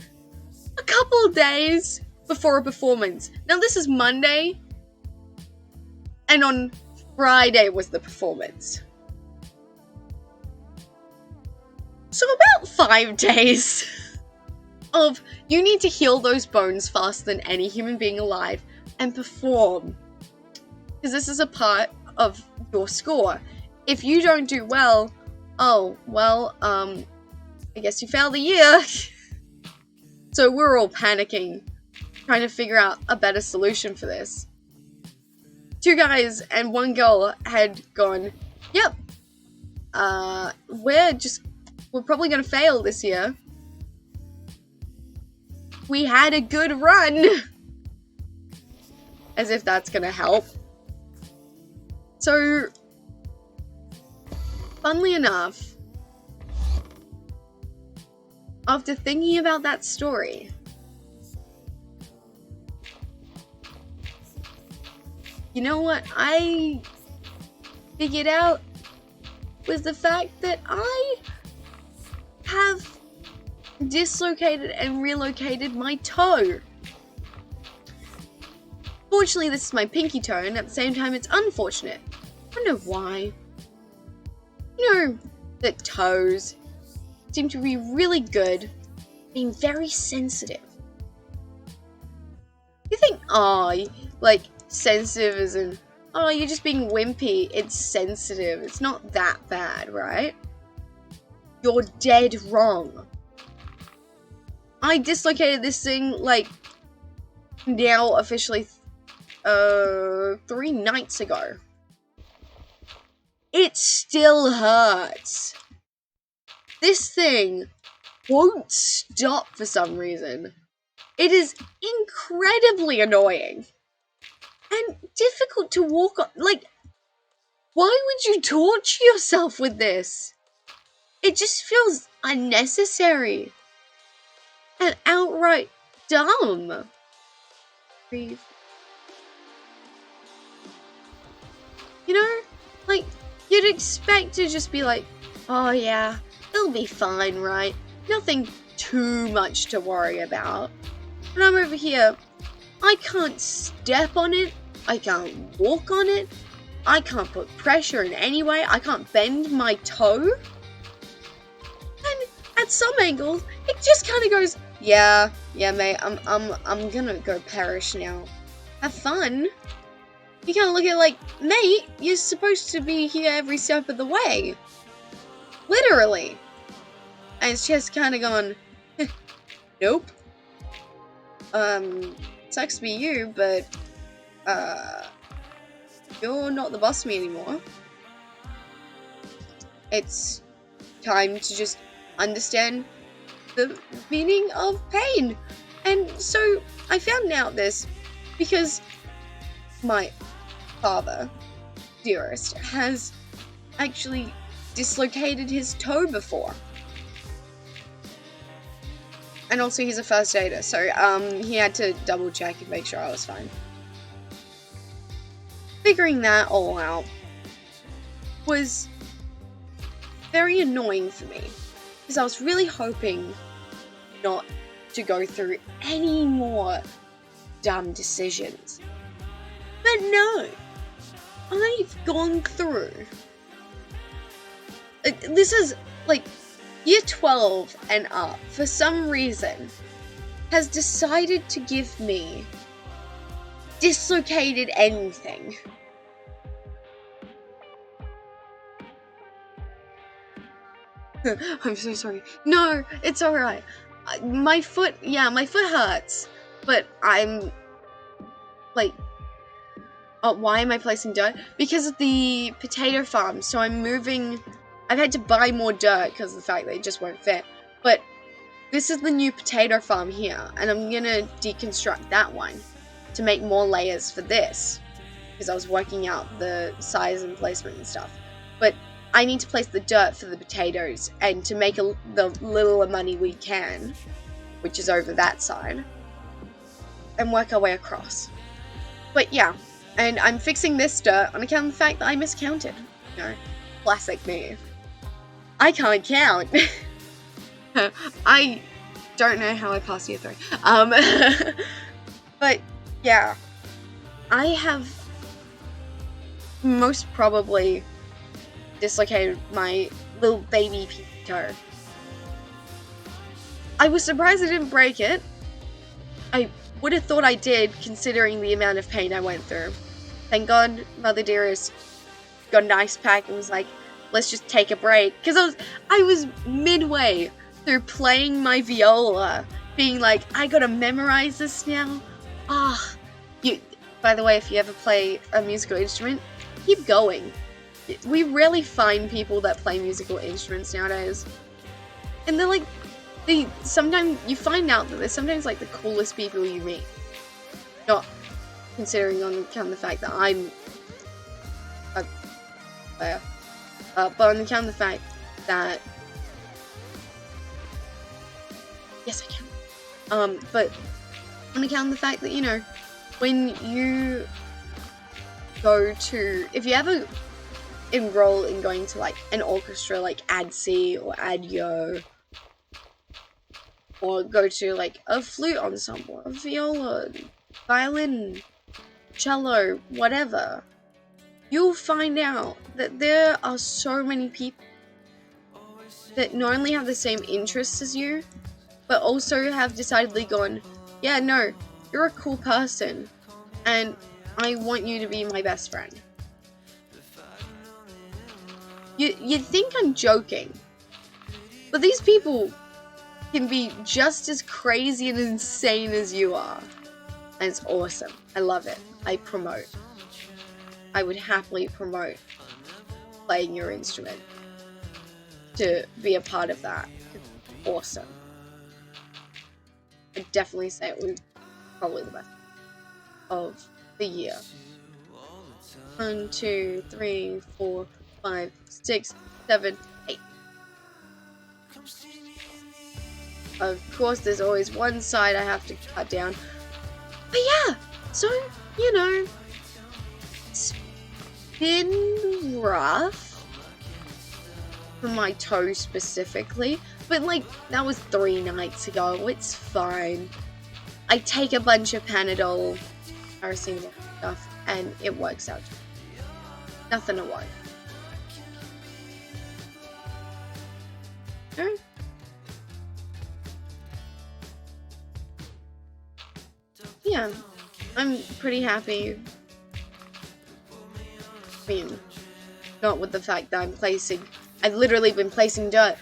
[SPEAKER 1] a couple of days before a performance. Now this is Monday, and on Friday was the performance. So about 5 days of you need to heal those bones faster than any human being alive and perform. Because this is a part of your score. If you don't do well, oh, well, I guess you failed the year. So we're all panicking, trying to figure out a better solution for this. 2 guys and 1 girl had gone, yep, we're probably gonna fail this year. We had a good run. As if that's gonna help. So, funnily enough, after thinking about that story, you know what I figured out was the fact that I have dislocated and relocated my toe. Fortunately, this is my pinky toe, and at the same time, it's unfortunate. I don't know why. You know that toes seem to be really good, being very sensitive. You think, like, sensitive as in, oh, you're just being wimpy. It's sensitive. It's not that bad, right? You're dead wrong. I dislocated this thing, like, now officially 3 nights ago. It still hurts. This thing won't stop for some reason. It is incredibly annoying and difficult to walk on. Like, why would you torture yourself with this? It just feels unnecessary and outright dumb. Breathe. You know, like, you'd expect to just be like, oh yeah, it'll be fine, right? Nothing too much to worry about. And I'm over here, I can't step on it, I can't walk on it, I can't put pressure in any way, I can't bend my toe. And at some angles, it just kind of goes, yeah, mate, I'm gonna go perish now. Have fun. You kind of look at it like, mate, you're supposed to be here every step of the way. Literally. And it's just kind of gone, nope. Sucks to be you, but, you're not the boss of me anymore. It's time to just understand the meaning of pain. And so, I found out this because my father, dearest, has actually dislocated his toe before. And also he's a first aider, so he had to double check and make sure I was fine. Figuring that all out was very annoying for me, because I was really hoping not to go through any more dumb decisions. But no, I've gone through. This is, like, Year 12 and up, for some reason, has decided to give me dislocated anything. I'm so sorry. No, it's alright. My foot hurts. But I'm, like, oh, why am I placing dirt? Because of the potato farm. So I'm moving, I've had to buy more dirt because of the fact that it just won't fit. But this is the new potato farm here. And I'm gonna deconstruct that one to make more layers for this. Because I was working out the size and placement and stuff. But I need to place the dirt for the potatoes and to make the little money we can, which is over that side, and work our way across. But yeah, and I'm fixing this dirt on account of the fact that I miscounted. You know, classic me. I can't count. I don't know how I passed year 3. But yeah, I have most probably dislocated my little baby toe. I was surprised I didn't break it. I would have thought I did, considering the amount of pain I went through. Thank God Mother Dearest got an ice pack and was like, let's just take a break. Because I was midway through playing my viola, being like, I gotta memorize this now. By the way, if you ever play a musical instrument, keep going. We rarely find people that play musical instruments nowadays. And they're like, sometimes you find out that they're sometimes like the coolest people you meet. Not considering on account of the fact that I'm a player. But on account of the fact that, yes I can. But on account of the fact that, you know, when you go to, if you ever enroll in going to like an orchestra like ADSI or ADYO, or go to like a flute ensemble, a viola, violin, cello, whatever, you'll find out that there are so many people that not only have the same interests as you, but also have decidedly gone, yeah, no, you're a cool person, and I want you to be my best friend. You'd think I'm joking, but these people can be just as crazy and insane as you are. And it's awesome. I love it. I promote. I would happily promote playing your instrument to be a part of that. It's awesome. I'd definitely say it was probably the best of the year. 1, 2, 3, 4, 5, 6, 7, 8. Of course, there's always one side I have to cut down. But yeah, so, you know, it's been rough for my toe specifically. But, like, that was 3 nights ago. It's fine. I take a bunch of Panadol, paracetamol stuff, and it works out. Nothing to worry. Alright. Yeah, I'm pretty happy. I mean, not with the fact that I've literally been placing dirt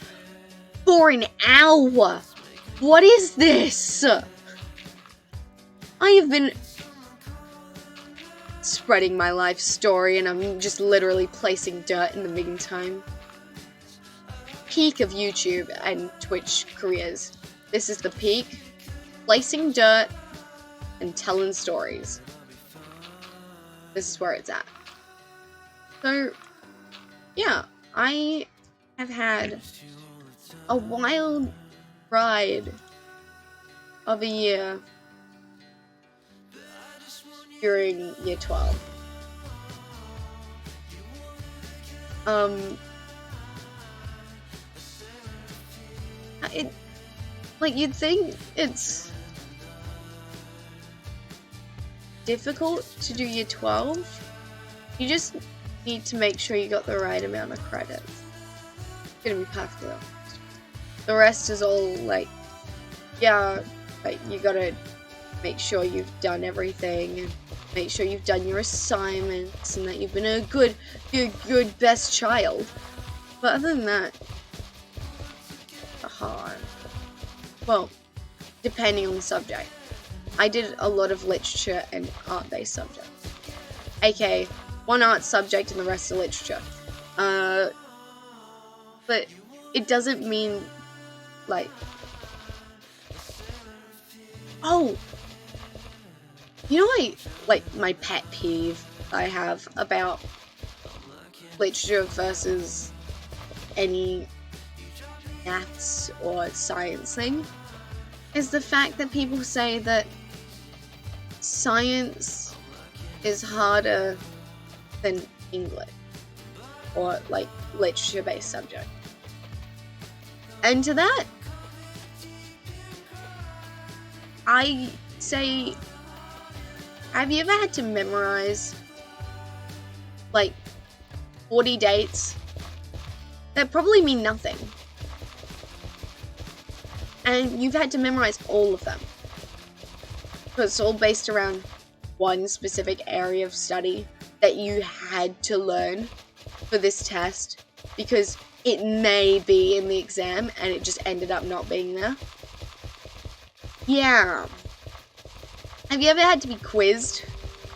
[SPEAKER 1] for an hour. What is this? I have been spreading my life story and I'm just literally placing dirt in the meantime. Peak of YouTube and Twitch careers. This is the peak. Placing dirt and telling stories. This is where it's at. So, yeah, I have had a wild ride of a year during year 12. You'd think it's difficult to do year 12. You just need to make sure you got the right amount of credits. It's gonna be perfectly honest. The rest is all like, yeah, like you gotta make sure you've done everything and make sure you've done your assignments and that you've been a good best child. But other than that, hard. Well, depending on the subject. I did a lot of literature and art-based subjects. aka one art subject and the rest are literature. But it doesn't mean, like... Oh! You know, like my pet peeve I have about literature versus any maths or science thing is the fact that people say that science is harder than English or like literature-based subject. And to that, I say, have you ever had to memorize like 40 dates that probably mean nothing? And you've had to memorize all of them. Because it's all based around one specific area of study that you had to learn for this test because it may be in the exam and it just ended up not being there. Yeah. Have you ever had to be quizzed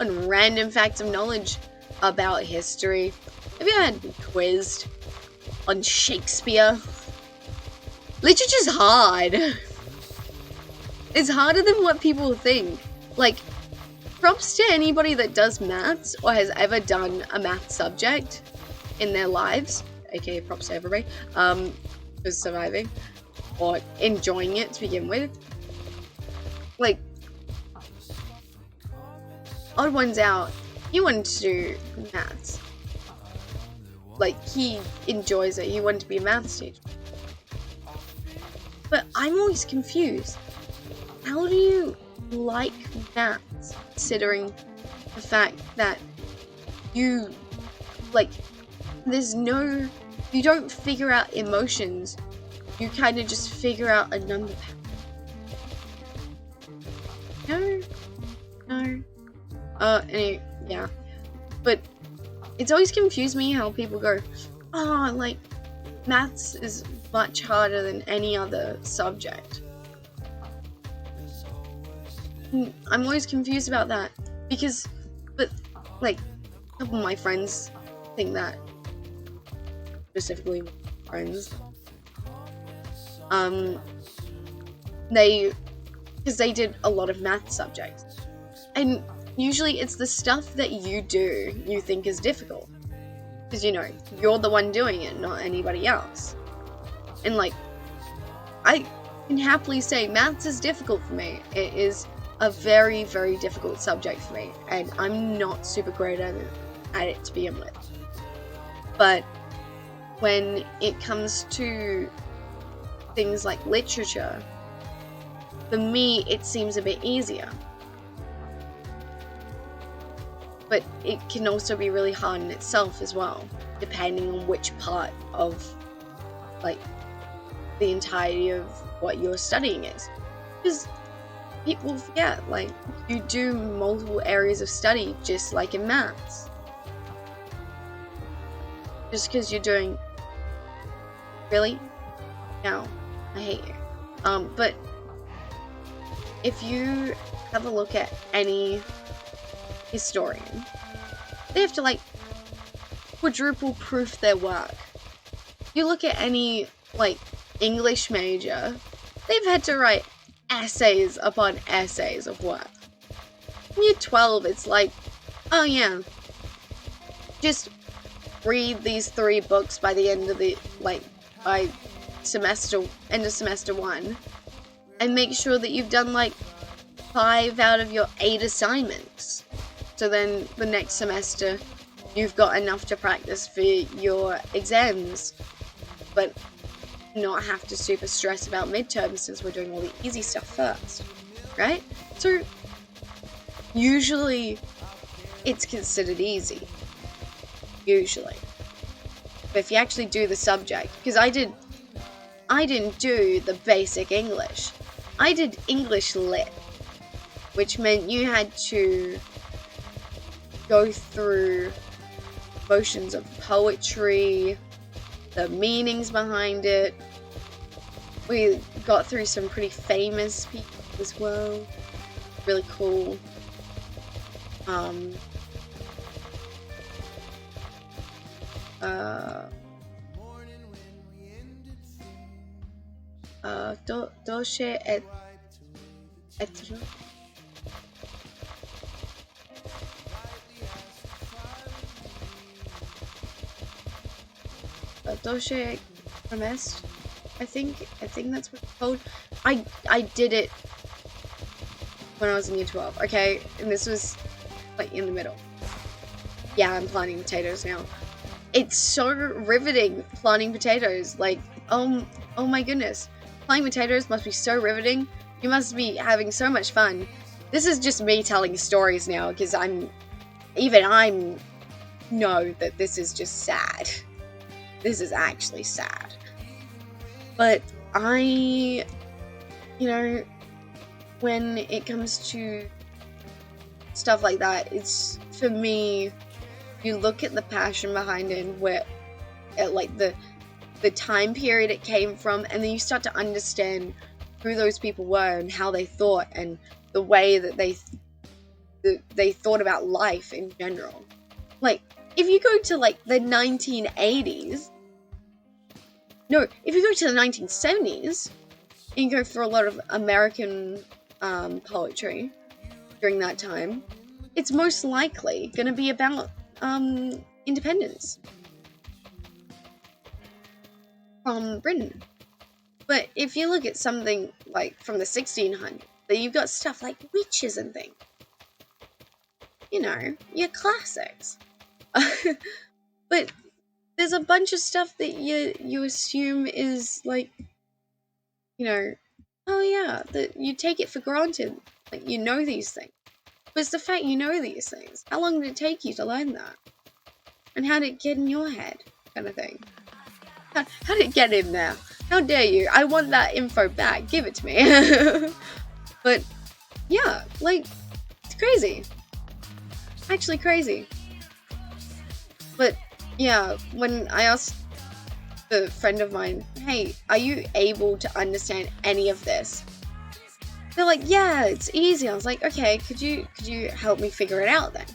[SPEAKER 1] on random facts of knowledge about history? Have you ever had to be quizzed on Shakespeare? Literature's hard. It's harder than what people think. Like, props to anybody that does maths or has ever done a math subject in their lives. aka props to everybody. For surviving or enjoying it to begin with. Like, odd ones out, he wanted to do maths. Like, he enjoys it. He wanted to be a maths teacher. But I'm always confused. How do you like maths, considering the fact that you, like, there's no, you don't figure out emotions. You kind of just figure out a number pattern. No. Anyway, yeah. But it's always confused me how people go, oh, like, maths is much harder than any other subject. I'm always confused about that because, but like, a couple of my friends think that, specifically friends, because they did a lot of math subjects, and usually it's the stuff that you do you think is difficult, because you know you're the one doing it, not anybody else. And like, I can happily say maths is difficult for me. It is a very, very difficult subject for me, and I'm not super great at it to begin with. But when it comes to things like literature, for me it seems a bit easier. But it can also be really hard in itself as well, depending on which part of, like, the entirety of what you're studying is. Because people forget, like, you do multiple areas of study just like in maths. Just because you're doing... Really? No. I hate you. But if you have a look at any historian, they have to, like, quadruple proof their work. You look at any, like, English major, they've had to write essays upon essays of work. In year 12, it's like, oh yeah, just read these 3 books by the end of the, like, by end of semester 1, and make sure that you've done, like, 5 out of your 8 assignments. So then the next semester, you've got enough to practice for your exams, but not have to super stress about midterms since we're doing all the easy stuff first, right? So usually it's considered easy, usually. But if you actually do the subject, because I didn't do the basic English. I did English Lit, which meant you had to go through motions of poetry, the meanings behind it, we got through some pretty famous people as well. Really cool. Dolce et Dolce Promesse, I think that's what it's called. I did it when I was in year 12, okay? And this was like in the middle. Yeah, I'm planting potatoes now. It's so riveting planting potatoes. Like, oh my goodness. Planting potatoes must be so riveting. You must be having so much fun. This is just me telling stories now, because I'm know that this is just sad. This is actually sad. But you know, when it comes to stuff like that, it's, for me, you look at the passion behind it, where, like, the time period it came from, and then you start to understand who those people were and how they thought, and the way that they thought about life in general. Like, if you go to, like, the 1980s, no, if you go to the 1970s, you go for a lot of American poetry during that time, it's most likely going to be about independence from Britain. But if you look at something like from the 1600s, that you've got stuff like witches and things, you know, your classics. But there's a bunch of stuff that you assume is like, you know, oh yeah, that you take it for granted, like, you know these things. But it's the fact you know these things. How long did it take you to learn that? And how did it get in your head? Kind of thing. How did it get in there? How dare you? I want that info back. Give it to me. But, yeah, like, it's crazy. Actually crazy. But, yeah, when I asked the friend of mine, hey, are you able to understand any of this? They're like, yeah, it's easy. I was like, okay, could you help me figure it out then?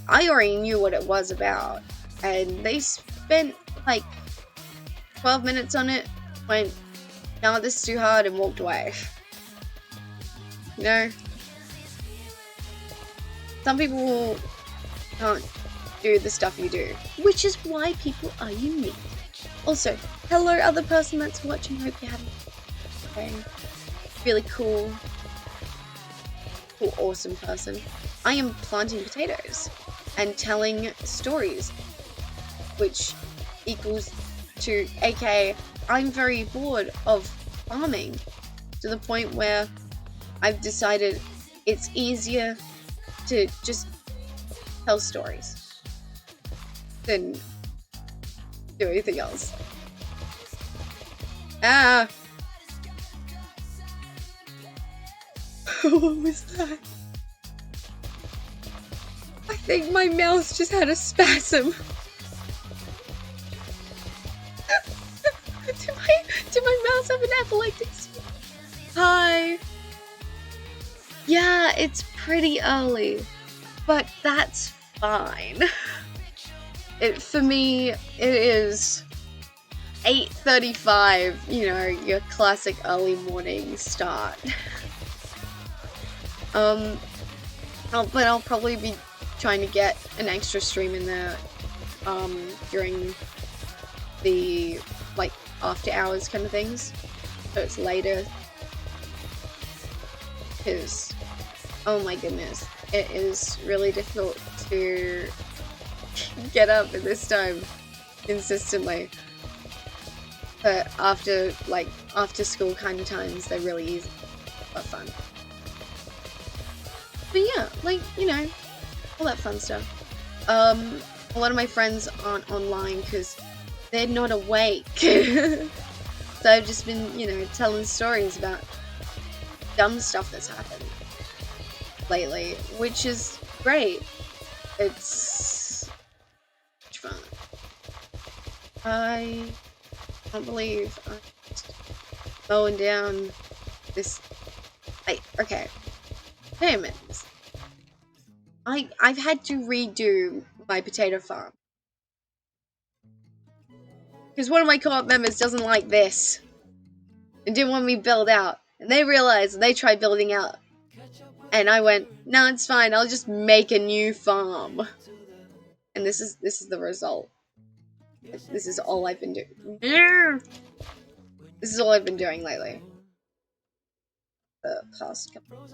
[SPEAKER 1] I already knew what it was about, and they spent like 12 minutes on it, went, no, this is too hard, and walked away. You know? Some people can't do the stuff you do, which is why people are unique. Also, hello other person that's watching, hope you're having okay. Really cool, awesome person. I am planting potatoes and telling stories, which equals to, aka, I'm very bored of farming, to the point where I've decided it's easier to just tell stories than do anything else. Ah! What was that? I think my mouse just had a spasm. Did my mouse have an epileptic spasm? Hi. Yeah, it's pretty early, but that's fine. For me, it is 8:35, you know, your classic early morning start. But I'll probably be trying to get an extra stream in there, during the, like, after hours kind of things, so it's later, because, oh my goodness, it is really difficult to get up at this time consistently, but after school kind of times, they're really easy, but fun. But yeah, like, you know, all that fun stuff. A lot of my friends aren't online because they're not awake. So I've just been, you know, telling stories about dumb stuff that's happened lately, which is great. It's fun. I can't believe mowing down this, okay, pyramids. I've had to redo my potato farm. Because one of my co-op members doesn't like this. And didn't want me to build out. And they realized, and they tried building out. And I went, no, it's fine, I'll just make a new farm. And this is the result. This is all I've been doing. This is all I've been doing lately. The past couple.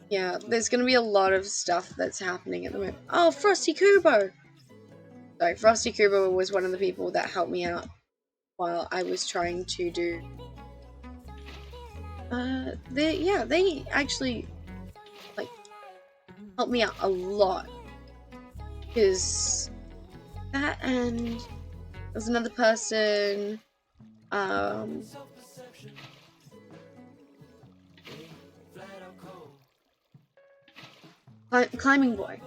[SPEAKER 1] Yeah, there's gonna be a lot of stuff that's happening at the moment. Oh, Frosty Kubo! Sorry, Frosty Kubo was one of the people that helped me out while I was trying to do... they actually, like, helped me out a lot. Because that, and there's another person, Climbing Boy,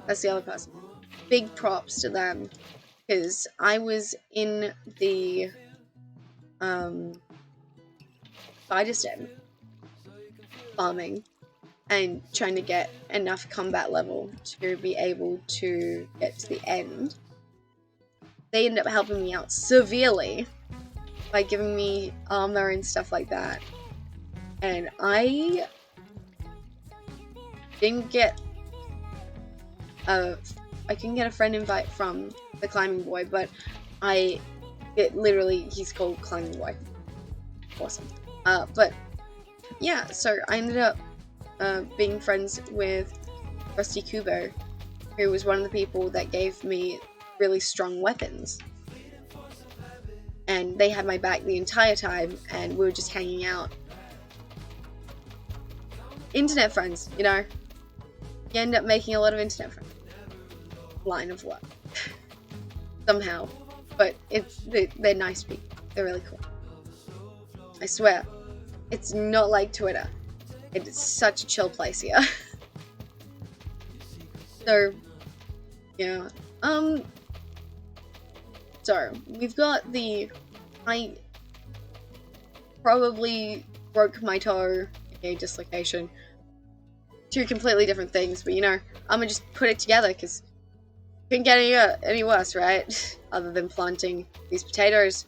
[SPEAKER 1] that's the other person. Big props to them, because I was in the, spider stem, farming, and trying to get enough combat level to be able to get to the end. They ended up helping me out severely by giving me armor and stuff like that. And I didn't get I couldn't get a friend invite from the Climbing Boy, but he's called Climbing Boy. Awesome. But yeah, so I ended up being friends with Frosty Kubo, who was one of the people that gave me really strong weapons. And they had my back the entire time, and we were just hanging out. Internet friends, you know. You end up making a lot of internet friends. Line of work. Somehow. But they're nice people. They're really cool. I swear. It's not like Twitter. It's such a chill place here. So, yeah. So, we've got I probably broke my toe, okay, dislocation. Two completely different things, but you know, I'm gonna just put it together, because it couldn't get any worse, right? Other than planting these potatoes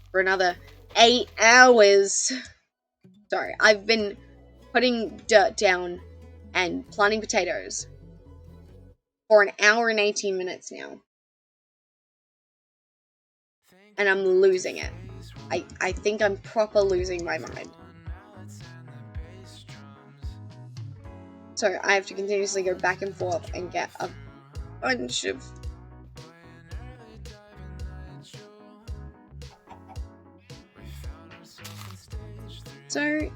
[SPEAKER 1] for another 8 hours. Sorry, I've been putting dirt down and planting potatoes for 1 hour and 18 minutes now. And I'm losing it. I think I'm proper losing my mind. So I have to continuously go back and forth and get a bunch of... So,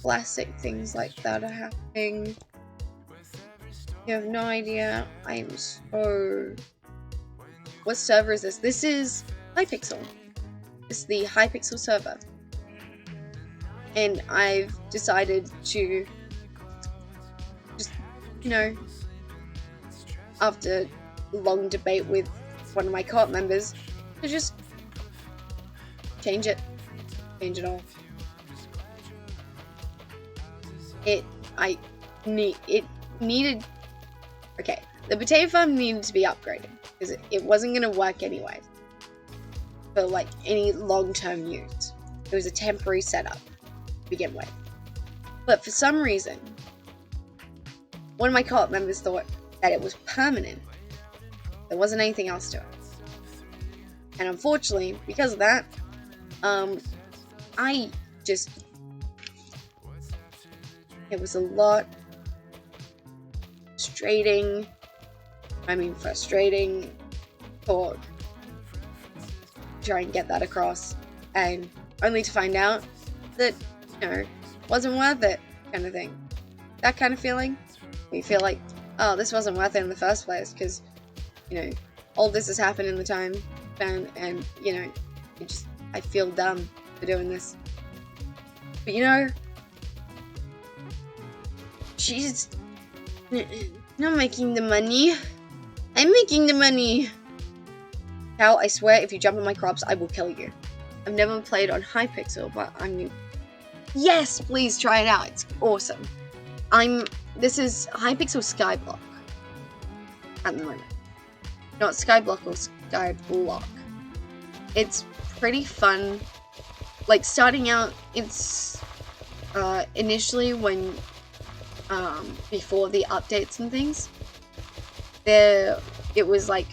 [SPEAKER 1] classic things like that are happening. You have no idea. I'm so... What server is this? This is Hypixel. It's the Hypixel server. And I've decided to just, you know, after long debate with one of my co-op members, to just change it all. It needed, okay, the potato farm needed to be upgraded, because it wasn't going to work anyway for like any long-term use. It was a temporary setup to begin with. But for some reason, one of my co-op members thought that it was permanent. There wasn't anything else to it. And unfortunately, because of that, it was a lot frustrating talk, try and get that across, and only to find out that, you know, wasn't worth it, kind of thing. That kind of feeling. You feel like, oh, this wasn't worth it in the first place, because, you know, all this has happened in the time span, and, you know, I feel dumb for doing this. But, you know, she's not making the money. I'm making the money. Cow, I swear if you jump on my crops, I will kill you. I've never played on Hypixel, but I'm new. Yes, please try it out. It's awesome. This is Hypixel Skyblock at the moment. Not Skyblock or Skyblock. It's pretty fun. Like, starting out, it's initially when before the updates and things, it was like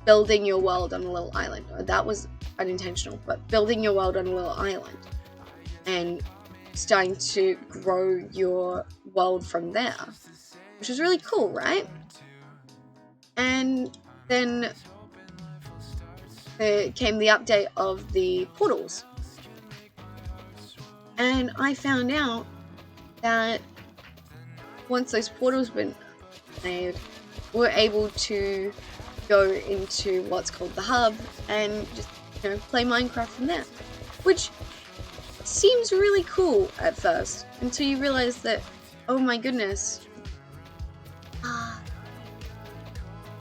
[SPEAKER 1] building your world on a little island. That was unintentional, but building your world on a little island and starting to grow your world from there, which is really cool, right? And then there came the update of the portals, and I found out that once those portals been made, we're able to go into what's called the hub and just, play Minecraft from there, which seems really cool at first until you realize that, oh my goodness,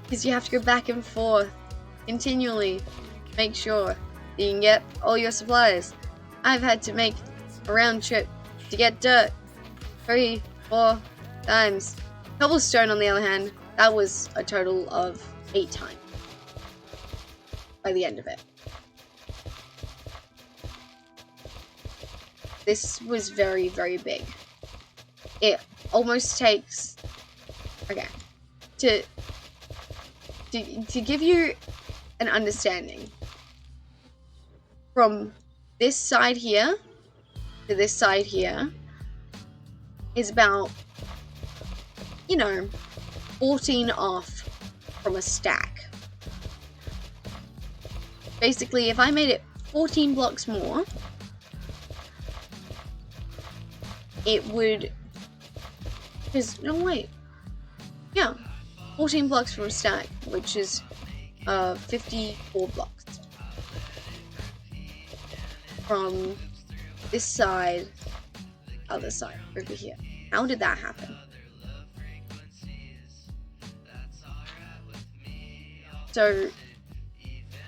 [SPEAKER 1] because you have to go back and forth continually, make sure that you can get all your supplies. I've had to make a round trip to get dirt 3-4 times. Cobblestone, on the other hand, that was a total of 8 times by the end of it. This was very, very big. It almost takes... Okay. To give you an understanding, from this side here to this side here is about, 14 off from a stack. Basically, if I made it 14 blocks more, it would... No, wait. Yeah. 14 blocks from a stack, which is 54 blocks. From this side, other side, over here. How did that happen? So,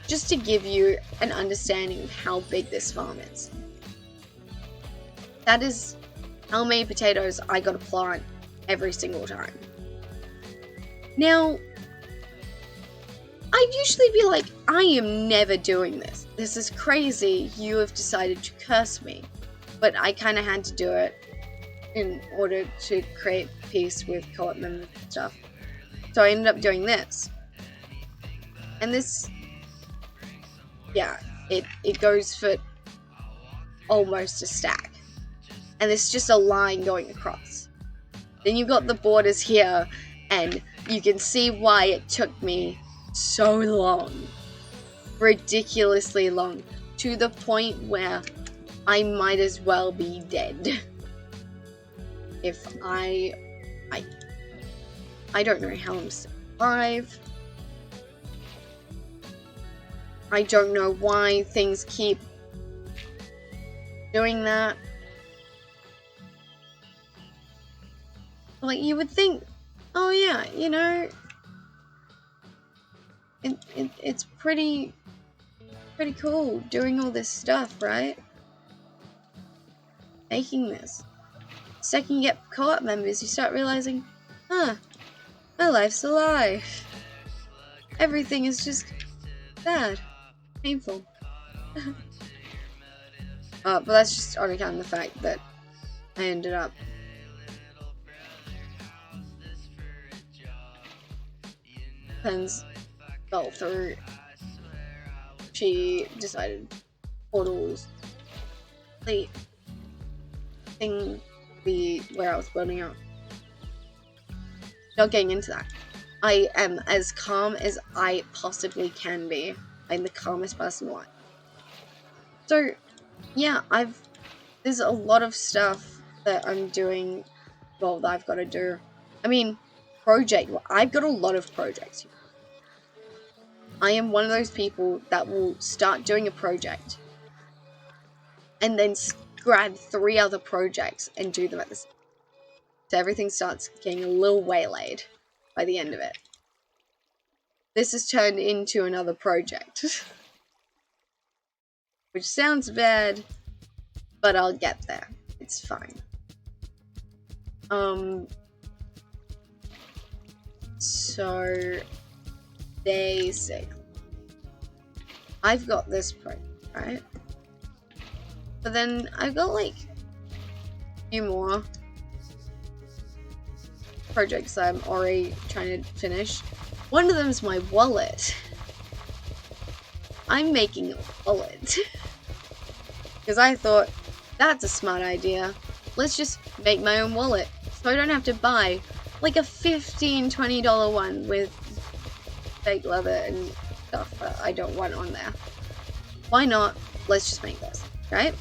[SPEAKER 1] just to give you an understanding of how big this farm is. That is how many potatoes I gotta plant every single time. Now, I'd usually be like, I am never doing this. This is crazy. You have decided to curse me. But I kind of had to do it in order to create peace with co-op members and stuff. So I ended up doing this. And this, yeah, it goes for almost a stack. And it's just a line going across. Then you've got the borders here, and you can see why it took me so long. Ridiculously long. To the point where I might as well be dead. If I don't know how I'm still alive. I don't know why things keep doing that. Like, you would think, oh yeah, it's pretty cool doing all this stuff, right? Making this. Second you get co-op members, you start realizing, my life's a lie. Everything is just bad. Painful. But that's just on account of the fact that I ended up Pens fell through. She decided portals the thing where I was building up. Not getting into that. I am as calm as I possibly can be. I'm the calmest person alive. So yeah, there's a lot of stuff that I'm doing, that I've got to do. I mean, I've got a lot of projects. I am one of those people that will start doing a project and then grab 3 other projects and do them at the same time. So everything starts getting a little waylaid by the end of it. this has turned into another project. Which sounds bad, but I'll get there. It's fine. So basically, I've got this project, right? But then I've got like a few more projects that I'm already trying to finish. One of them is my wallet. I'm making a wallet. Because I thought, that's a smart idea. Let's just make my own wallet. So I don't have to buy like a $15, $20 one with fake leather and stuff that I don't want on there. Why not? Let's just make this, right?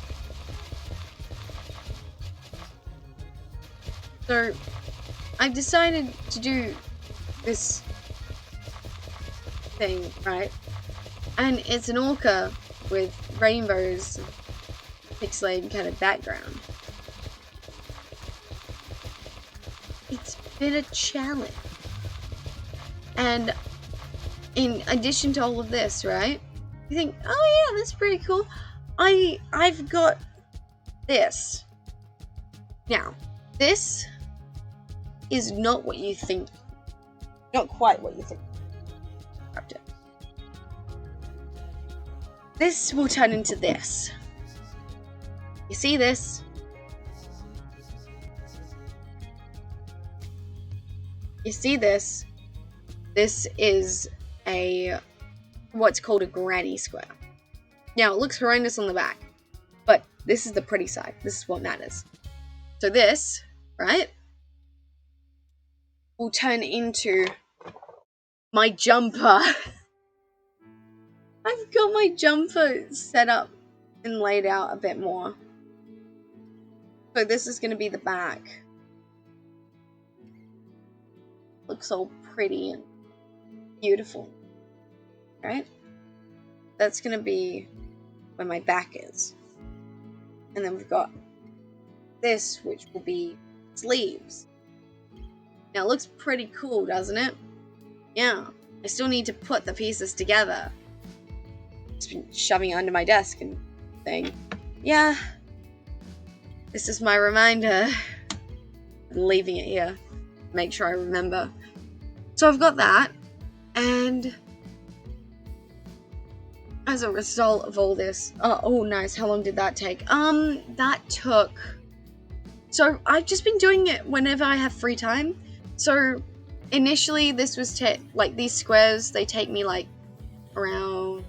[SPEAKER 1] So I've decided to do this thing, right? And it's an orca with rainbows, pixelated kind of background. It's been a challenge. And in addition to all of this, right? You think, oh yeah, that's pretty cool. I've got this. Now, this is not what you think. Not quite what you think. This will turn into this. You see this? You see this? This is what's called a granny square. Now, it looks horrendous on the back, but this is the pretty side. This is what matters. So this, right, will turn into my jumper. I've got my jumper set up and laid out a bit more. So this is going to be the back. Looks all pretty and beautiful, right? That's going to be where my back is. And then we've got this, which will be sleeves. Now it looks pretty cool, doesn't it? Yeah. I still need to put the pieces together. Just been shoving it under my desk and saying, yeah, this is my reminder. And leaving it here. Make sure I remember. So I've got that, and as a result of all this, oh nice, how long did that take? That took, so I've just been doing it whenever I have free time. So initially this was like these squares, they take me like around,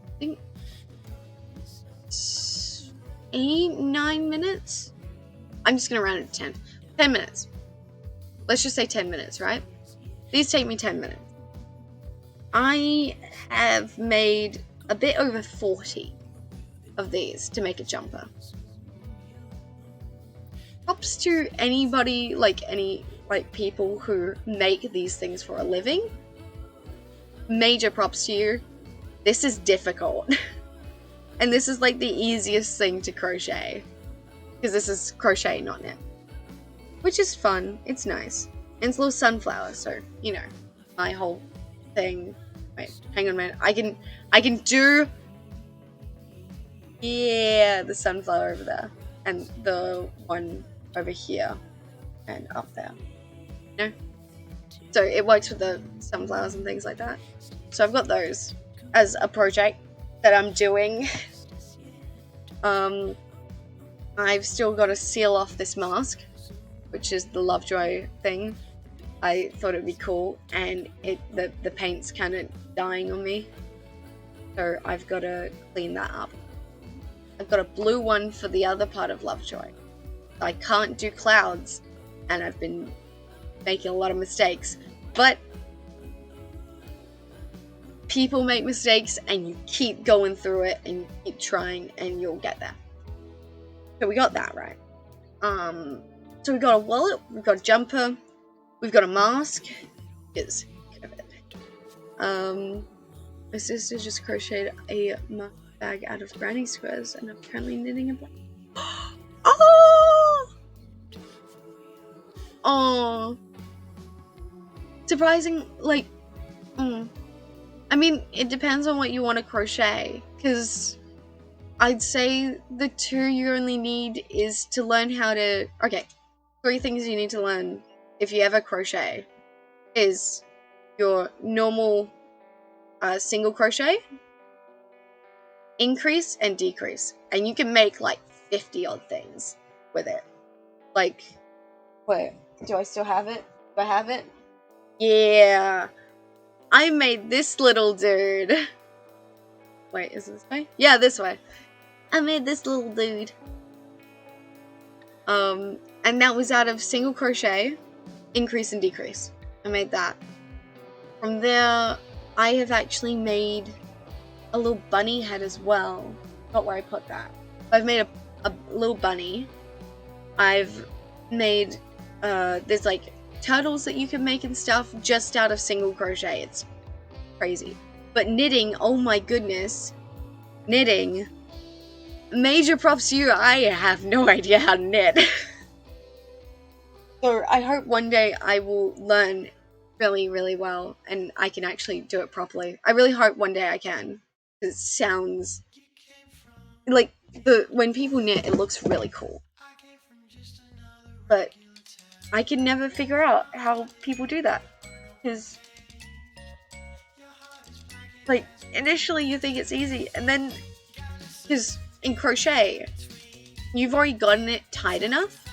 [SPEAKER 1] I think 8-9 minutes. I'm just gonna round it to 10 minutes. Let's just say 10 minutes, right? These take me 10 minutes. I have made a bit over 40 of these to make a jumper. Props to anybody, people who make these things for a living. Major props to you. This is difficult. And this is like the easiest thing to crochet. Because this is crochet, not knit. Which is fun. It's nice. And it's a little sunflower, so, you know, my whole thing. Wait, hang on a minute. I can do... Yeah, the sunflower over there. And the one over here. And up there. You know? So it works with the sunflowers and things like that. So I've got those as a project that I'm doing. I've still got to seal off this mask, which is the Lovejoy thing. I thought it'd be cool, and the paint's kind of dying on me, so I've got to clean that up. I've got a blue one for the other part of Lovejoy. I can't do clouds, and I've been making a lot of mistakes, but people make mistakes, and you keep going through it, and you keep trying, and you'll get there. So we got that right. So we got a wallet, we've got a jumper, we've got a mask. It's kind of it. My sister just crocheted a mask bag out of granny squares, and I'm currently knitting a bag. Oh! surprising, like, I mean, it depends on what you want to crochet, because I'd say the 2 you only need is to learn how to, okay, 3 things you need to learn if you ever crochet is your normal single crochet, increase, and decrease. And you can make like 50 odd things with it. Like, wait, do I still have it? Do I have it? Yeah. I made this little dude. Wait, is it this way? Yeah, this way. I made this little dude. And that was out of single crochet, increase and decrease. I made that. From there, I have actually made a little bunny head as well. Not where I put that. I've made a little bunny. I've made, there's like turtles that you can make and stuff just out of single crochet. It's crazy. But knitting, oh my goodness. Knitting. Major props to you. I have no idea how to knit. So I hope one day I will learn really, really well and I can actually do it properly. I really hope one day I can. It sounds like when people knit, it looks really cool. But I can never figure out how people do that. Because, like, initially you think it's easy, and then, because in crochet, you've already gotten it tight enough,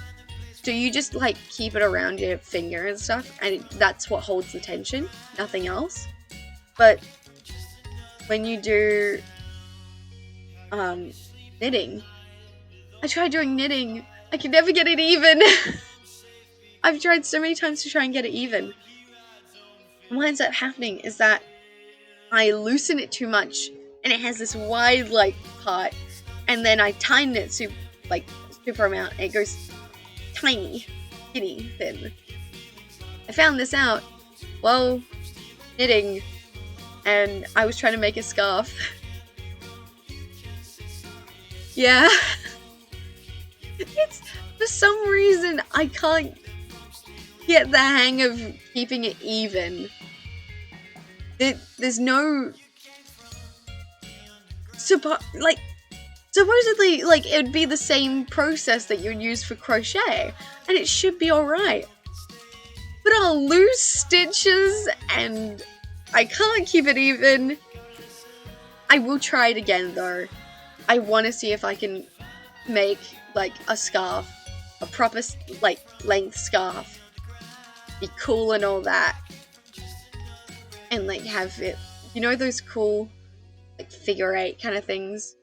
[SPEAKER 1] so you just, like, keep it around your finger and stuff, and that's what holds the tension, nothing else. But when you do knitting, I tried doing knitting, I can never get it even. I've tried so many times to try and get it even. And what ends up happening is that I loosen it too much, and it has this wide, like, part, and then I tighten it super amount, and it goes tiny, skinny, thin. I found this out while knitting, and I was trying to make a scarf. Yeah. It's, for some reason, I can't get the hang of keeping it even. There's no... supposedly, like, it would be the same process that you'd use for crochet, and it should be alright. But I'll lose stitches, and I can't keep it even. I will try it again, though. I want to see if I can make, like, a scarf. A proper, like, length scarf. Be cool and all that. And, like, have it... You know those cool, like, figure 8 kind of things?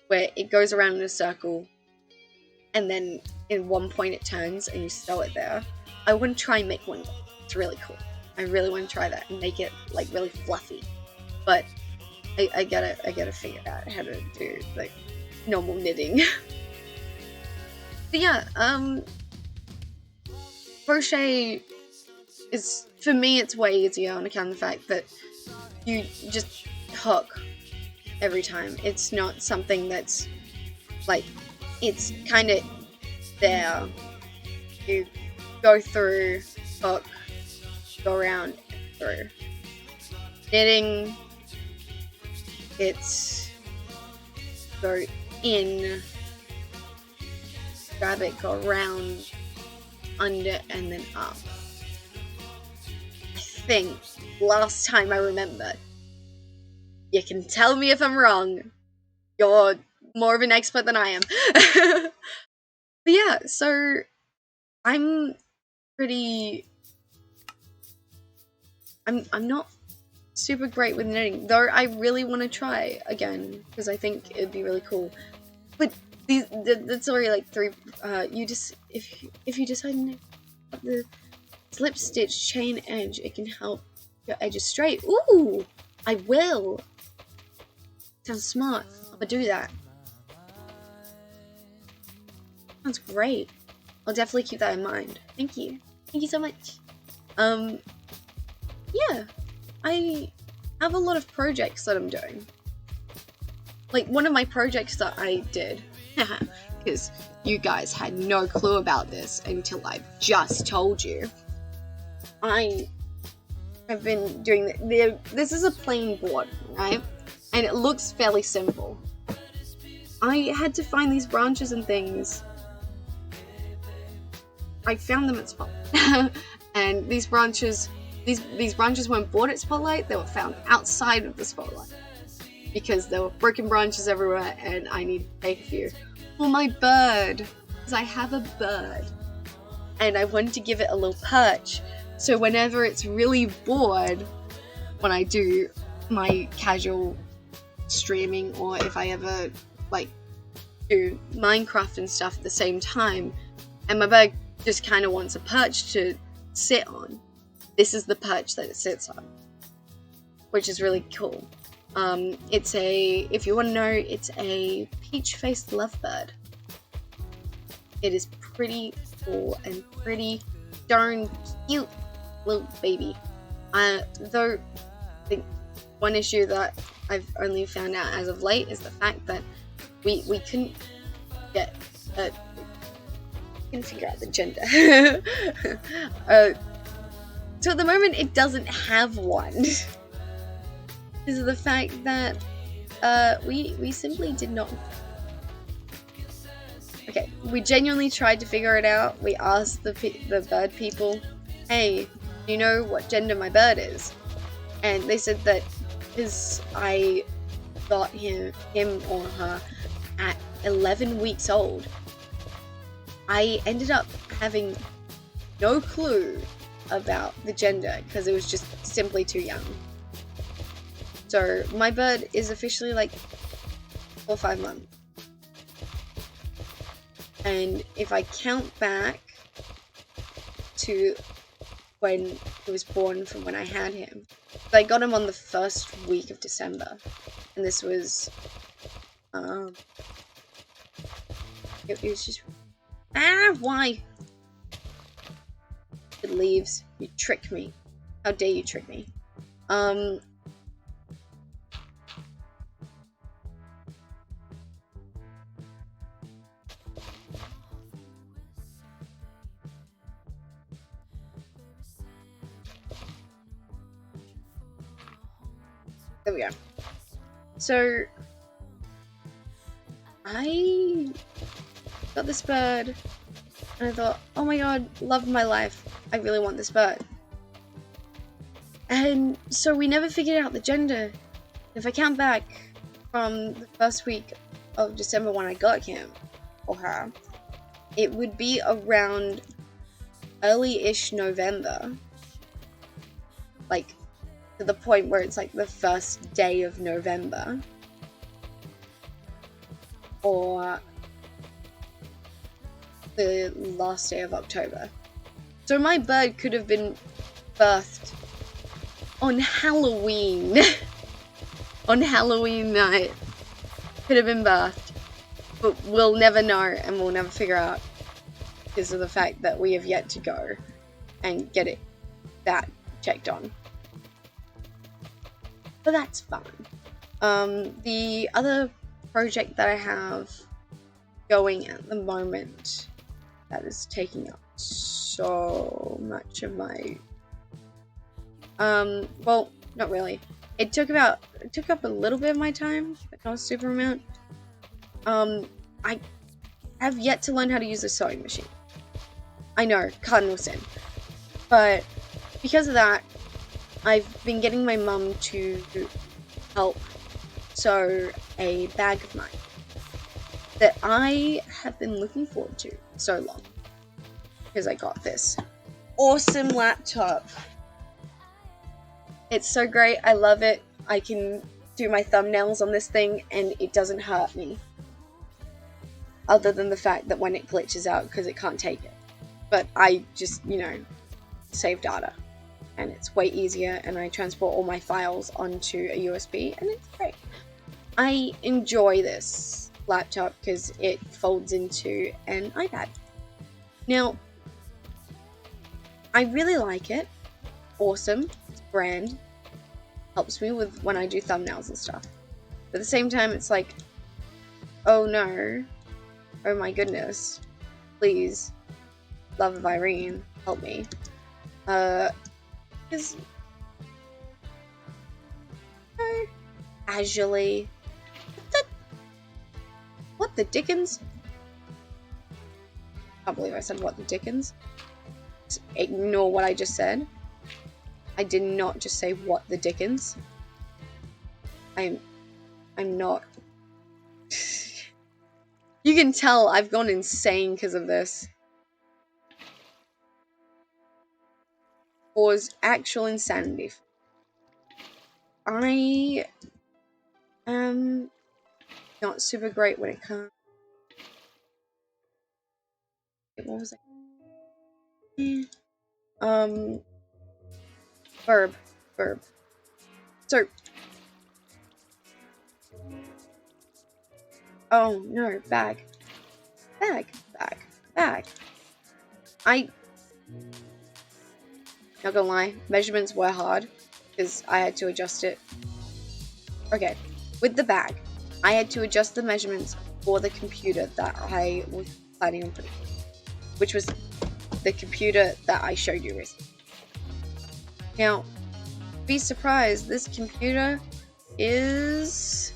[SPEAKER 1] Where it goes around in a circle, and then in one point it turns, and you sew it there. I want to try and make one. It's really cool. I really want to try that and make it, like, really fluffy. But I gotta figure out how to do, like, normal knitting. But yeah, crochet is, for me, it's way easier on account of the fact that you just hook every time. It's not something that's, like, it's kind of there. You go through, hook, go around, through. Knitting, it's go in, grab it, go around, under, and then up. I think, last time I remember. You can tell me if I'm wrong. You're more of an expert than I am. But yeah, so I'm not super great with knitting, though I really want to try again, because I think it'd be really cool. But that's already like 3, if you decide to knit the slip stitch chain edge, it can help your edges straight. Ooh, I will. Sounds smart. I'm gonna do that. Sounds great. I'll definitely keep that in mind. Thank you. Thank you so much. Yeah. I have a lot of projects that I'm doing. Like, one of my projects that I did, because you guys had no clue about this until I just told you. I I've been doing this is a plain board, right? And it looks fairly simple. I had to find these branches and things. I found them at Spotlight. And these branches weren't bought at Spotlight, they were found outside of the Spotlight. Because there were broken branches everywhere and I need to take a few. For my bird, because I have a bird. And I wanted to give it a little perch. So whenever it's really bored, when I do my casual streaming, or if I ever like do Minecraft and stuff at the same time, and my bird just kind of wants a perch to sit on, this is the perch that it sits on, which is really cool. It's if you want to know, it's a peach-faced lovebird. It is pretty cool and pretty darn cute little baby. Though the one issue that I've only found out as of late is the fact that we couldn't get couldn't figure out the gender. So at the moment it doesn't have one. Because of the fact that we simply did not. Okay, we genuinely tried to figure it out. We asked the bird people, hey, do you know what gender my bird is? And they said that because I got him or her at 11 weeks old, I ended up having no clue about the gender because it was just simply too young. So my bird is officially like 4 or 5 months. And if I count back to when he was born from when I had him, I got him on the first week of December. And this was, it was just, why? It leaves. You trick me. How dare you trick me? There we go. So, I got this bird, and I thought, oh my god, love of my life, I really want this bird. And so we never figured out the gender. If I count back from the first week of December when I got him, or her, it would be around early-ish November. Like, to the point where it's like the first day of November. Or the last day of October. So my bird could have been birthed on Halloween. On Halloween night. Could have been birthed. But we'll never know and we'll never figure out because of the fact that we have yet to go and get that checked on. But that's fun. The other project that I have going at the moment that is taking up so much of my well, not really. It took up a little bit of my time, but not a super amount. I have yet to learn how to use a sewing machine. I know, cardinal sin. But because of that, I've been getting my mum to help sew a bag of mine that I have been looking forward to so long because I got this awesome laptop. It's so great. I love it. I can do my thumbnails on this thing and it doesn't hurt me. Other than the fact that when it glitches out because it can't take it. But I just, save data. And it's way easier and I transport all my files onto a USB and it's great. I enjoy this laptop because it folds into an iPad. Now, I really like it. Awesome. It's brand. Helps me with when I do thumbnails and stuff. But at the same time, it's like, oh no. Oh my goodness. Please. Love of Irene, help me. Because casually. What the dickens? Can't believe I said what the dickens. Just ignore what I just said. I did not just say what the dickens. I'm not. You can tell I've gone insane because of this. Was actual insanity. I am not super great when it comes. What was it? Verb. So. Oh no, bag. Not gonna lie, measurements were hard because I had to adjust it. Okay, with the bag, I had to adjust the measurements for the computer that I was planning on putting, which was the computer that I showed you recently. Now, be surprised, this computer is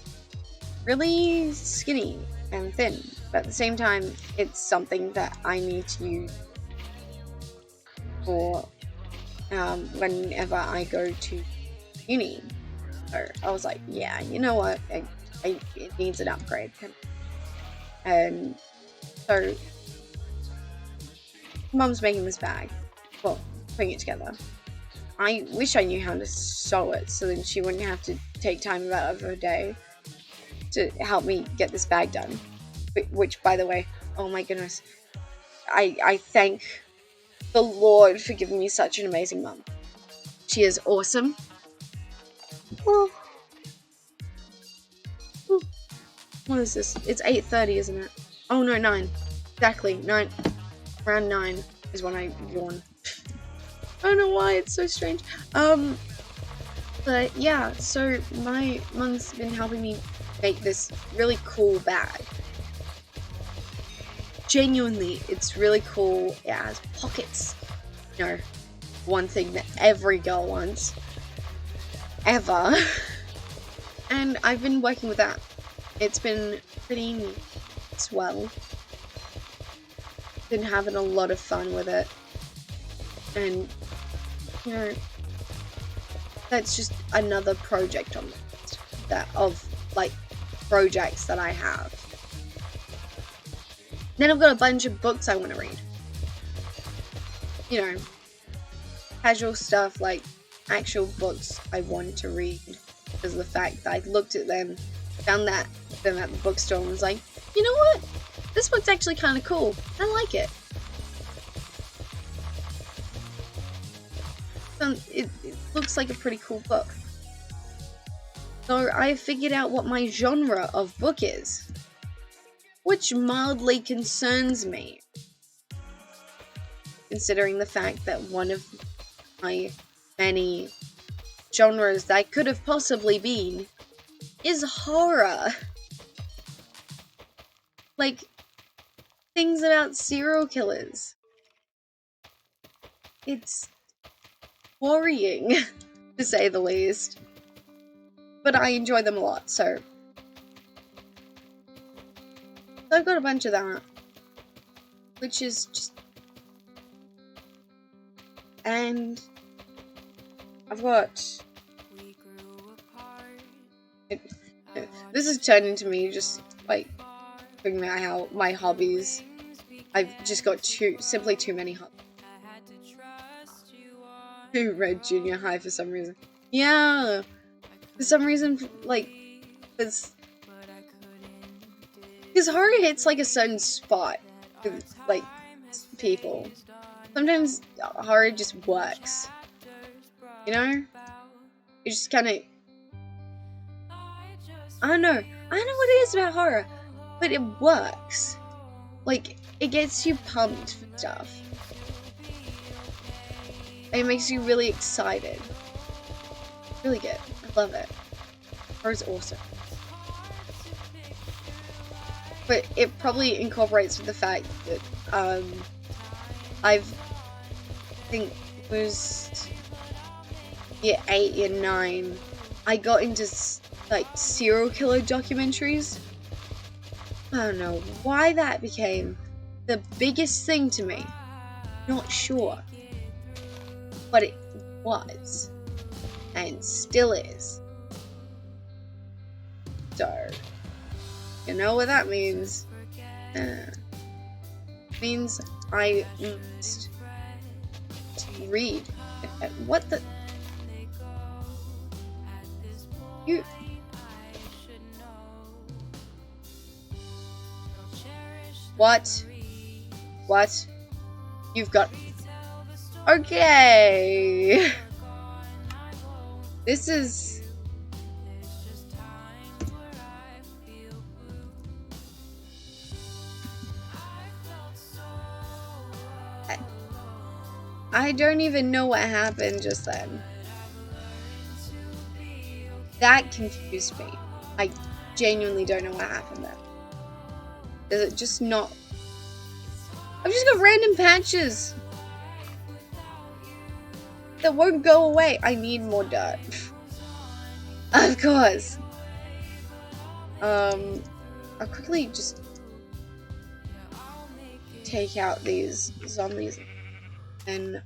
[SPEAKER 1] really skinny and thin, but at the same time, it's something that I need to use for whenever I go to uni. So I was like, yeah, you know what, it needs an upgrade. And so Mum's making this bag, well, putting it together. I wish I knew how to sew it so then she wouldn't have to take time out of her day to help me get this bag done. Which, by the way, oh my goodness, I thank the Lord for giving me such an amazing mum. She is awesome. Oh. What is this? It's 8:30, isn't it? Oh no, 9. Exactly, 9. Around 9 is when I yawn. I don't know why, it's so strange. But yeah, so my mum's been helping me make this really cool bag. Genuinely, it's really cool. It has pockets. You know, one thing that every girl wants. Ever. And I've been working with that. It's been pretty swell. Been having a lot of fun with it. And, you know, that's just another project on the list of projects that I have. Then I've got a bunch of books I want to read. You know, casual stuff, like actual books I want to read because of the fact that I looked at them, found them at the bookstore and was like, you know what? This book's actually kind of cool. I like it. It looks like a pretty cool book. So I figured out what my genre of book is, which mildly concerns me, considering the fact that one of my many genres that could have possibly been is horror. Like, things about serial killers. It's worrying, to say the least. But I enjoy them a lot, so I've got a bunch of that, which is just... And I've got... This has turned into me just, figuring out how my hobbies... I've just got simply too many hobbies. Who read junior high for some reason. Yeah! For some reason, because horror hits, a certain spot with, people. Sometimes horror just works. You know? It just kind of... I don't know what it is about horror, but it works. It gets you pumped for stuff. It makes you really excited. Really good. I love it. Horror's awesome. But it probably incorporates with the fact that I think it was year 8, year 9, I got into like serial killer documentaries. I don't know why that became the biggest thing to me. Not sure. But it was. And still is. So, you know what that means? It means I must read. What the? You. What? What? You've got. Okay. This is. I don't even know what happened just then. That confused me. I genuinely don't know what happened there. Is it just not... I've just got random patches that won't go away. I need more dirt. Of course. I'll quickly just take out these zombies and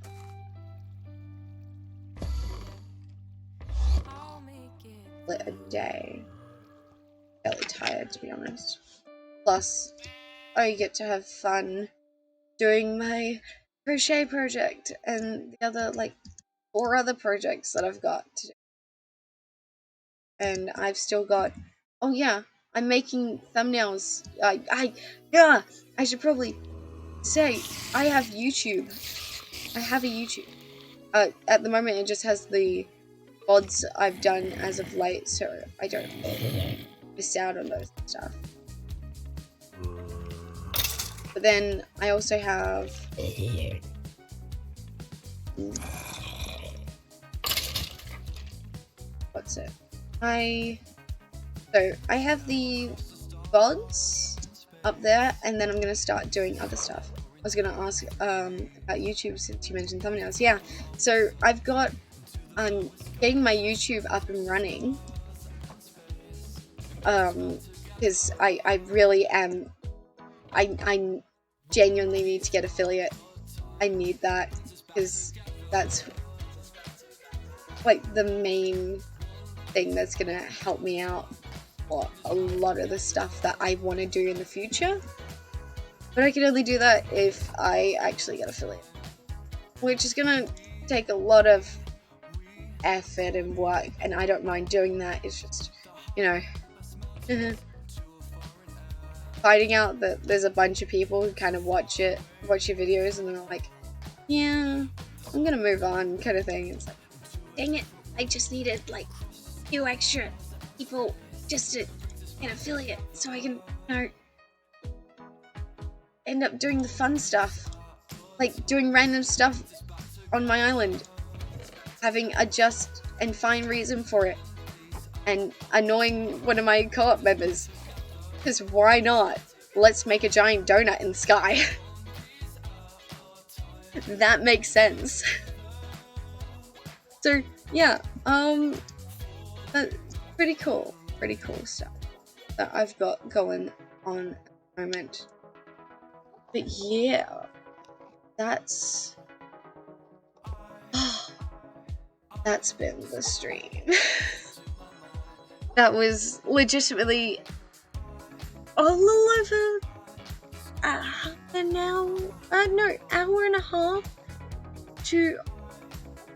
[SPEAKER 1] split a day. Fairly tired, to be honest. Plus, I get to have fun doing my crochet project and the other, like, 4 other projects that I've got to do. And I've still got, oh yeah, I'm making thumbnails. I should probably say, I have YouTube. I have a YouTube. At the moment, it just has the VODs I've done as of late, so I don't miss out on those stuff. But then I also have what's it? I have the VODs up there, and then I'm gonna start doing other stuff. I was gonna ask about YouTube since you mentioned thumbnails. Yeah, so I've got getting my YouTube up and running. Because I really am. I genuinely need to get affiliate. I need that because that's like the main thing that's gonna help me out for a lot of the stuff that I want to do in the future. But I can only do that if I actually get affiliate, which is gonna take a lot of effort and work, and I don't mind doing that. It's just, you know, finding out that there's a bunch of people who kind of watch your videos and they're like, yeah, I'm gonna move on, kind of thing. It's like, dang it, I just needed like a few extra people just to get affiliate so I can, you know, end up doing the fun stuff, like doing random stuff on my island, having a just and fine reason for it, and annoying one of my co-op members. Because why not? Let's make a giant donut in the sky. That makes sense. So yeah, pretty cool stuff that I've got going on at the moment. But yeah, that's been the stream. That was legitimately a little over an hour, hour and a half to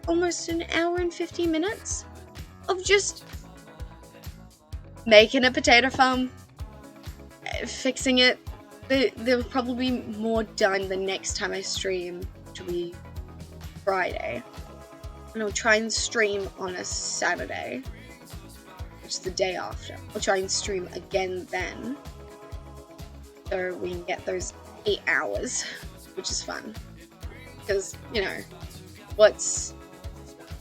[SPEAKER 1] almost an hour and 50 minutes of just making a potato farm, fixing it. There'll probably be more done the next time I stream, which will be Friday. And I'll try and stream on a Saturday, which is the day after. I'll try and stream again then, so we can get those 8 hours, which is fun. Because, you know, what's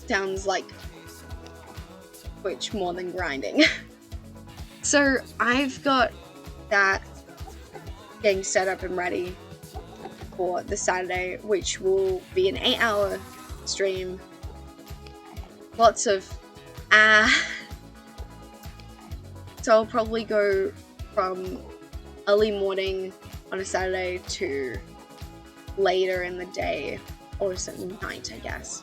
[SPEAKER 1] sounds like Twitch more than grinding. So I've got that getting set up and ready for the Saturday, which will be an 8-hour stream. Lots of So I'll probably go from early morning on a Saturday to later in the day or some night, I guess.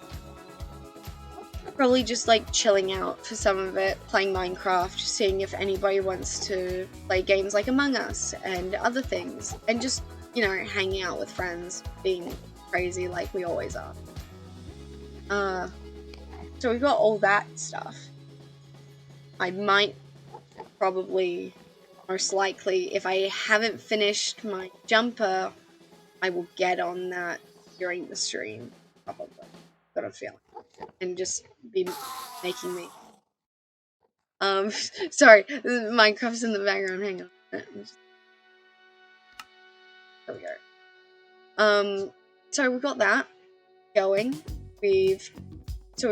[SPEAKER 1] Probably just like chilling out for some of it, playing Minecraft, seeing if anybody wants to play games like Among Us and other things, and just, you know, hanging out with friends, being crazy like we always are. So we've got all that stuff. I might probably, most likely, if I haven't finished my jumper, I will get on that during the stream, probably. Got a feeling. And just be making me. Sorry, Minecraft's in the background. Hang on. There we go. So we've got that going. We've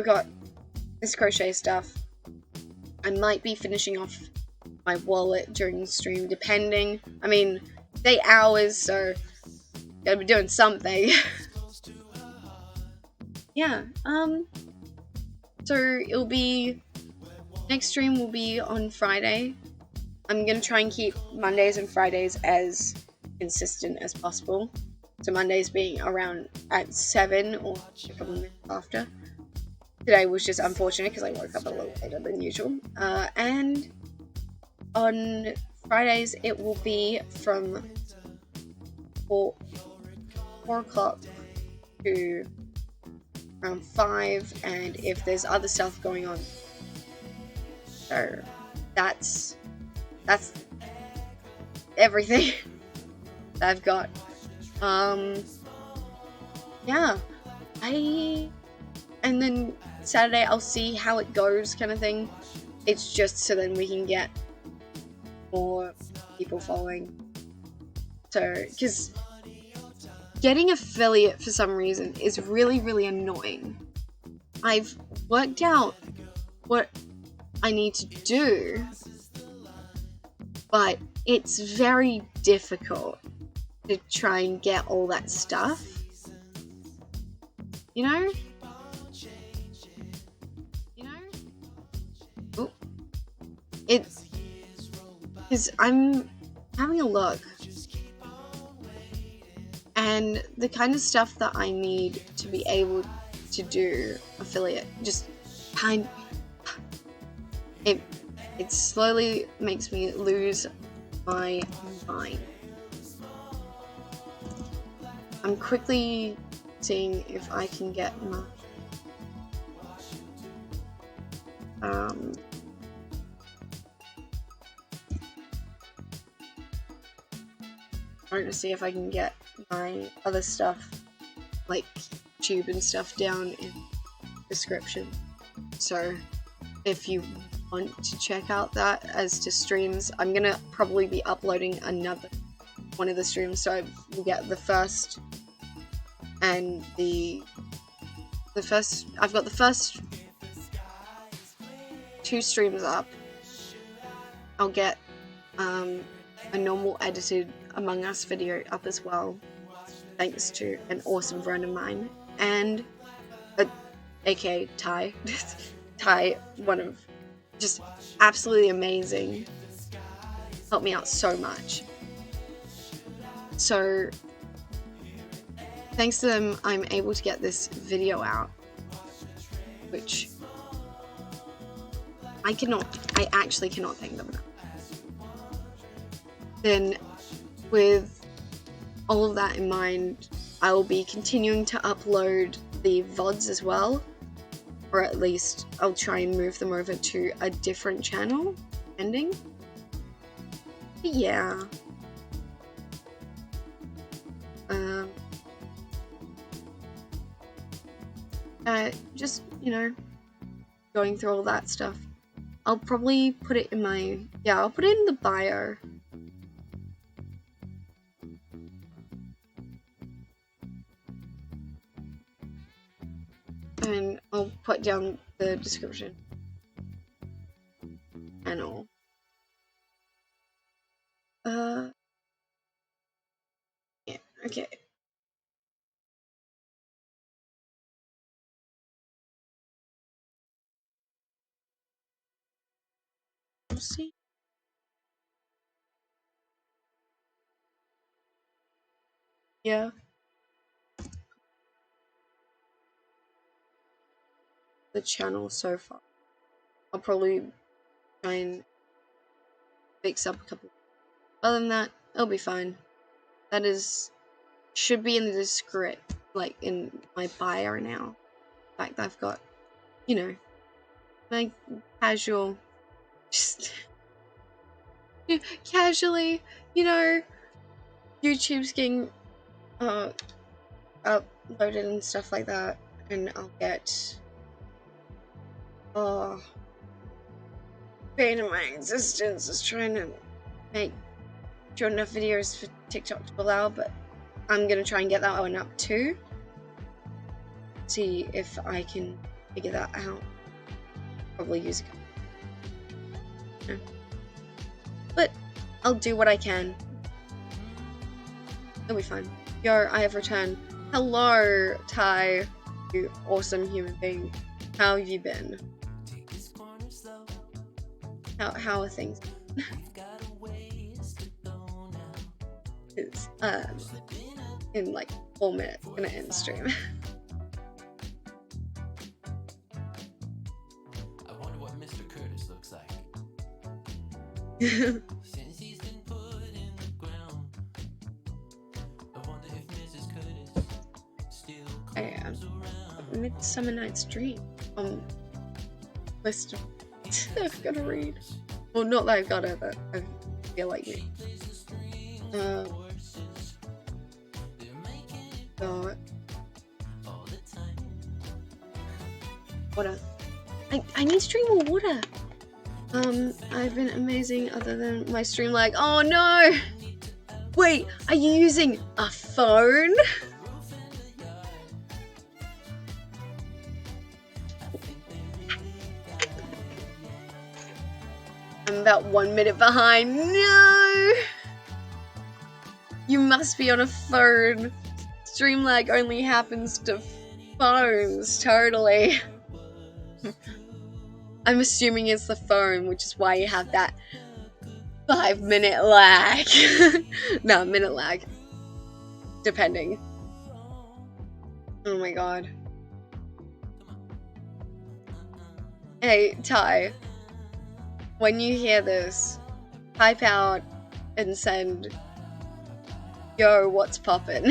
[SPEAKER 1] got this crochet stuff. I might be finishing off my wallet during the stream, depending. I mean, they hours, so gotta be doing something. Yeah. So it'll be, next stream will be on Friday. I'm gonna try and keep Mondays and Fridays as consistent as possible. So Mondays being around at 7 or a couple minutes after. Today was just unfortunate because I woke up a little later than usual. And on Fridays it will be from 4 o'clock to around 5, and if there's other stuff going on. So that's everything that I've got. Yeah, and then Saturday I'll see how it goes, kind of thing. It's just so then we can get more people following. So, because getting affiliate for some reason is really, really annoying. I've worked out what I need to do, but it's very difficult to try and get all that stuff. You know? Oh. It's because I'm having a look, and the kind of stuff that I need to be able to do affiliate just it slowly makes me lose my mind. I'm quickly seeing if I can get my trying to see if I can get my other stuff like YouTube and stuff down in the description. So if you want to check out that as to streams, I'm gonna probably be uploading another one of the streams, so we'll get the first and I've got the first 2 streams up. I'll get a normal edited Among Us video up as well, thanks to an awesome friend of mine, and aka Ty. Ty, one of just absolutely amazing, helped me out so much. So thanks to them, I'm able to get this video out, which I actually cannot thank them enough. Then with all of that in mind, I will be continuing to upload the VODs as well, or at least I'll try and move them over to a different channel, ending. But yeah. Just, you know, going through all that stuff. I'll probably put it in I'll put it in the bio. And I'll put down the description and all. Yeah, okay. We'll see. Yeah. The channel so far. I'll probably try and fix up a couple. Other than that, it'll be fine. That should be in the script, like in my bio now. In fact, I've got, you know, my casual, just casually, you know, YouTube's getting uploaded and stuff like that, and I'll get pain in my existence is trying to make short enough videos for TikTok to allow, but I'm gonna try and get that one up too. See if I can figure that out. Probably use a couple. Yeah. But I'll do what I can. It'll be fine. Yo, I have returned. Hello, Ty, you awesome human being. How have you been? How are things? It's in like 4 minutes gonna end stream.
[SPEAKER 2] I wonder what Mr. Curtis looks like. Since he's been put in the ground, I wonder if Mrs. Curtis still comes around.
[SPEAKER 1] Midsummer Night's Dream list of I've got to read. Well, not that I've got it, but I feel like me. Water. I need to drink more water. I've been amazing other than my stream lag. Oh no! Wait, are you using a phone? I'm about 1 minute behind. No! You must be on a phone. Stream lag only happens to phones, totally. I'm assuming it's the phone, which is why you have that 5-minute lag. No, minute lag. Depending. Oh my god. Hey, Ty. When you hear this, type out and send, yo, what's poppin'?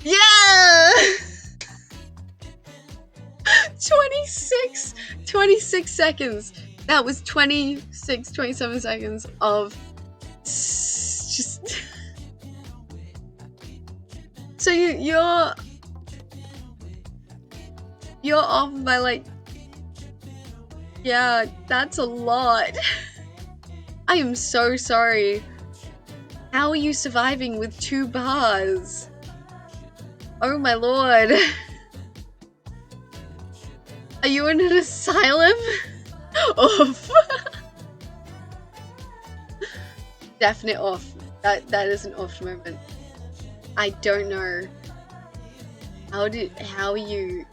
[SPEAKER 1] Yeah! 26 seconds. That was 27 seconds of just. So you're off by like. Yeah, that's a lot. I am so sorry. How are you surviving with 2 bars? Oh my lord. Are you in an asylum? Off. Definite off. That is an off moment. I don't know. How are you?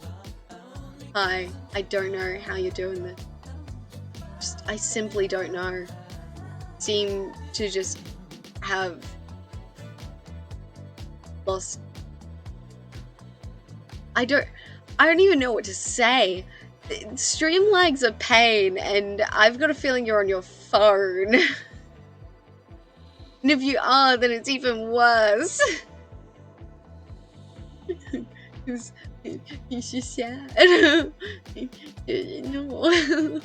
[SPEAKER 1] Hi. I don't know how you're doing this. I simply don't know. Seem to just have lost. I don't even know what to say. Stream lag's a pain, and I've got a feeling you're on your phone. And if you are, then it's even worse. He's just sad. No.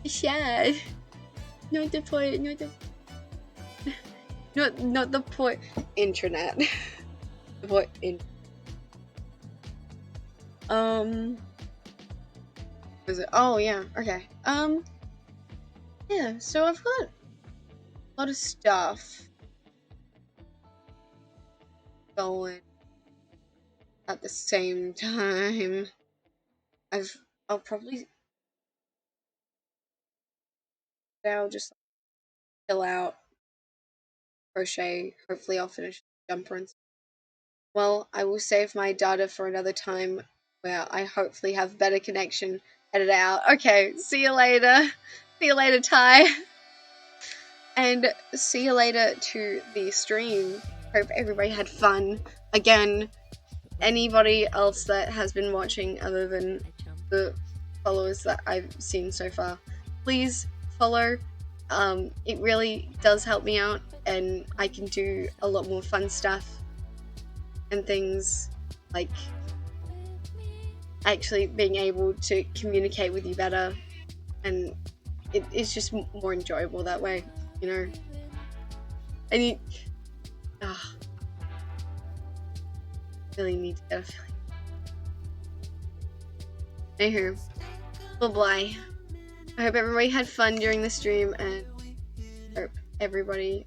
[SPEAKER 1] Sad. Not the point. Not the point. Internet. The point in. Was it? Oh yeah. Okay. Yeah. So I've got a lot of stuff going at the same time. I'll probably now just chill out, crochet. Hopefully, I'll finish the jumper and. Well, I will save my data for another time where I hopefully have better connection. Edit out. Okay, see you later. See you later, Ty. And see you later to the stream. Hope everybody had fun. Again, anybody else that has been watching other than the followers that I've seen so far, please follow. It really does help me out, and I can do a lot more fun stuff and things, like actually being able to communicate with you better, and it's just more enjoyable that way, you know. And you really need to get a feeling. Anywho, bye. I hope everybody had fun during the stream, and hope everybody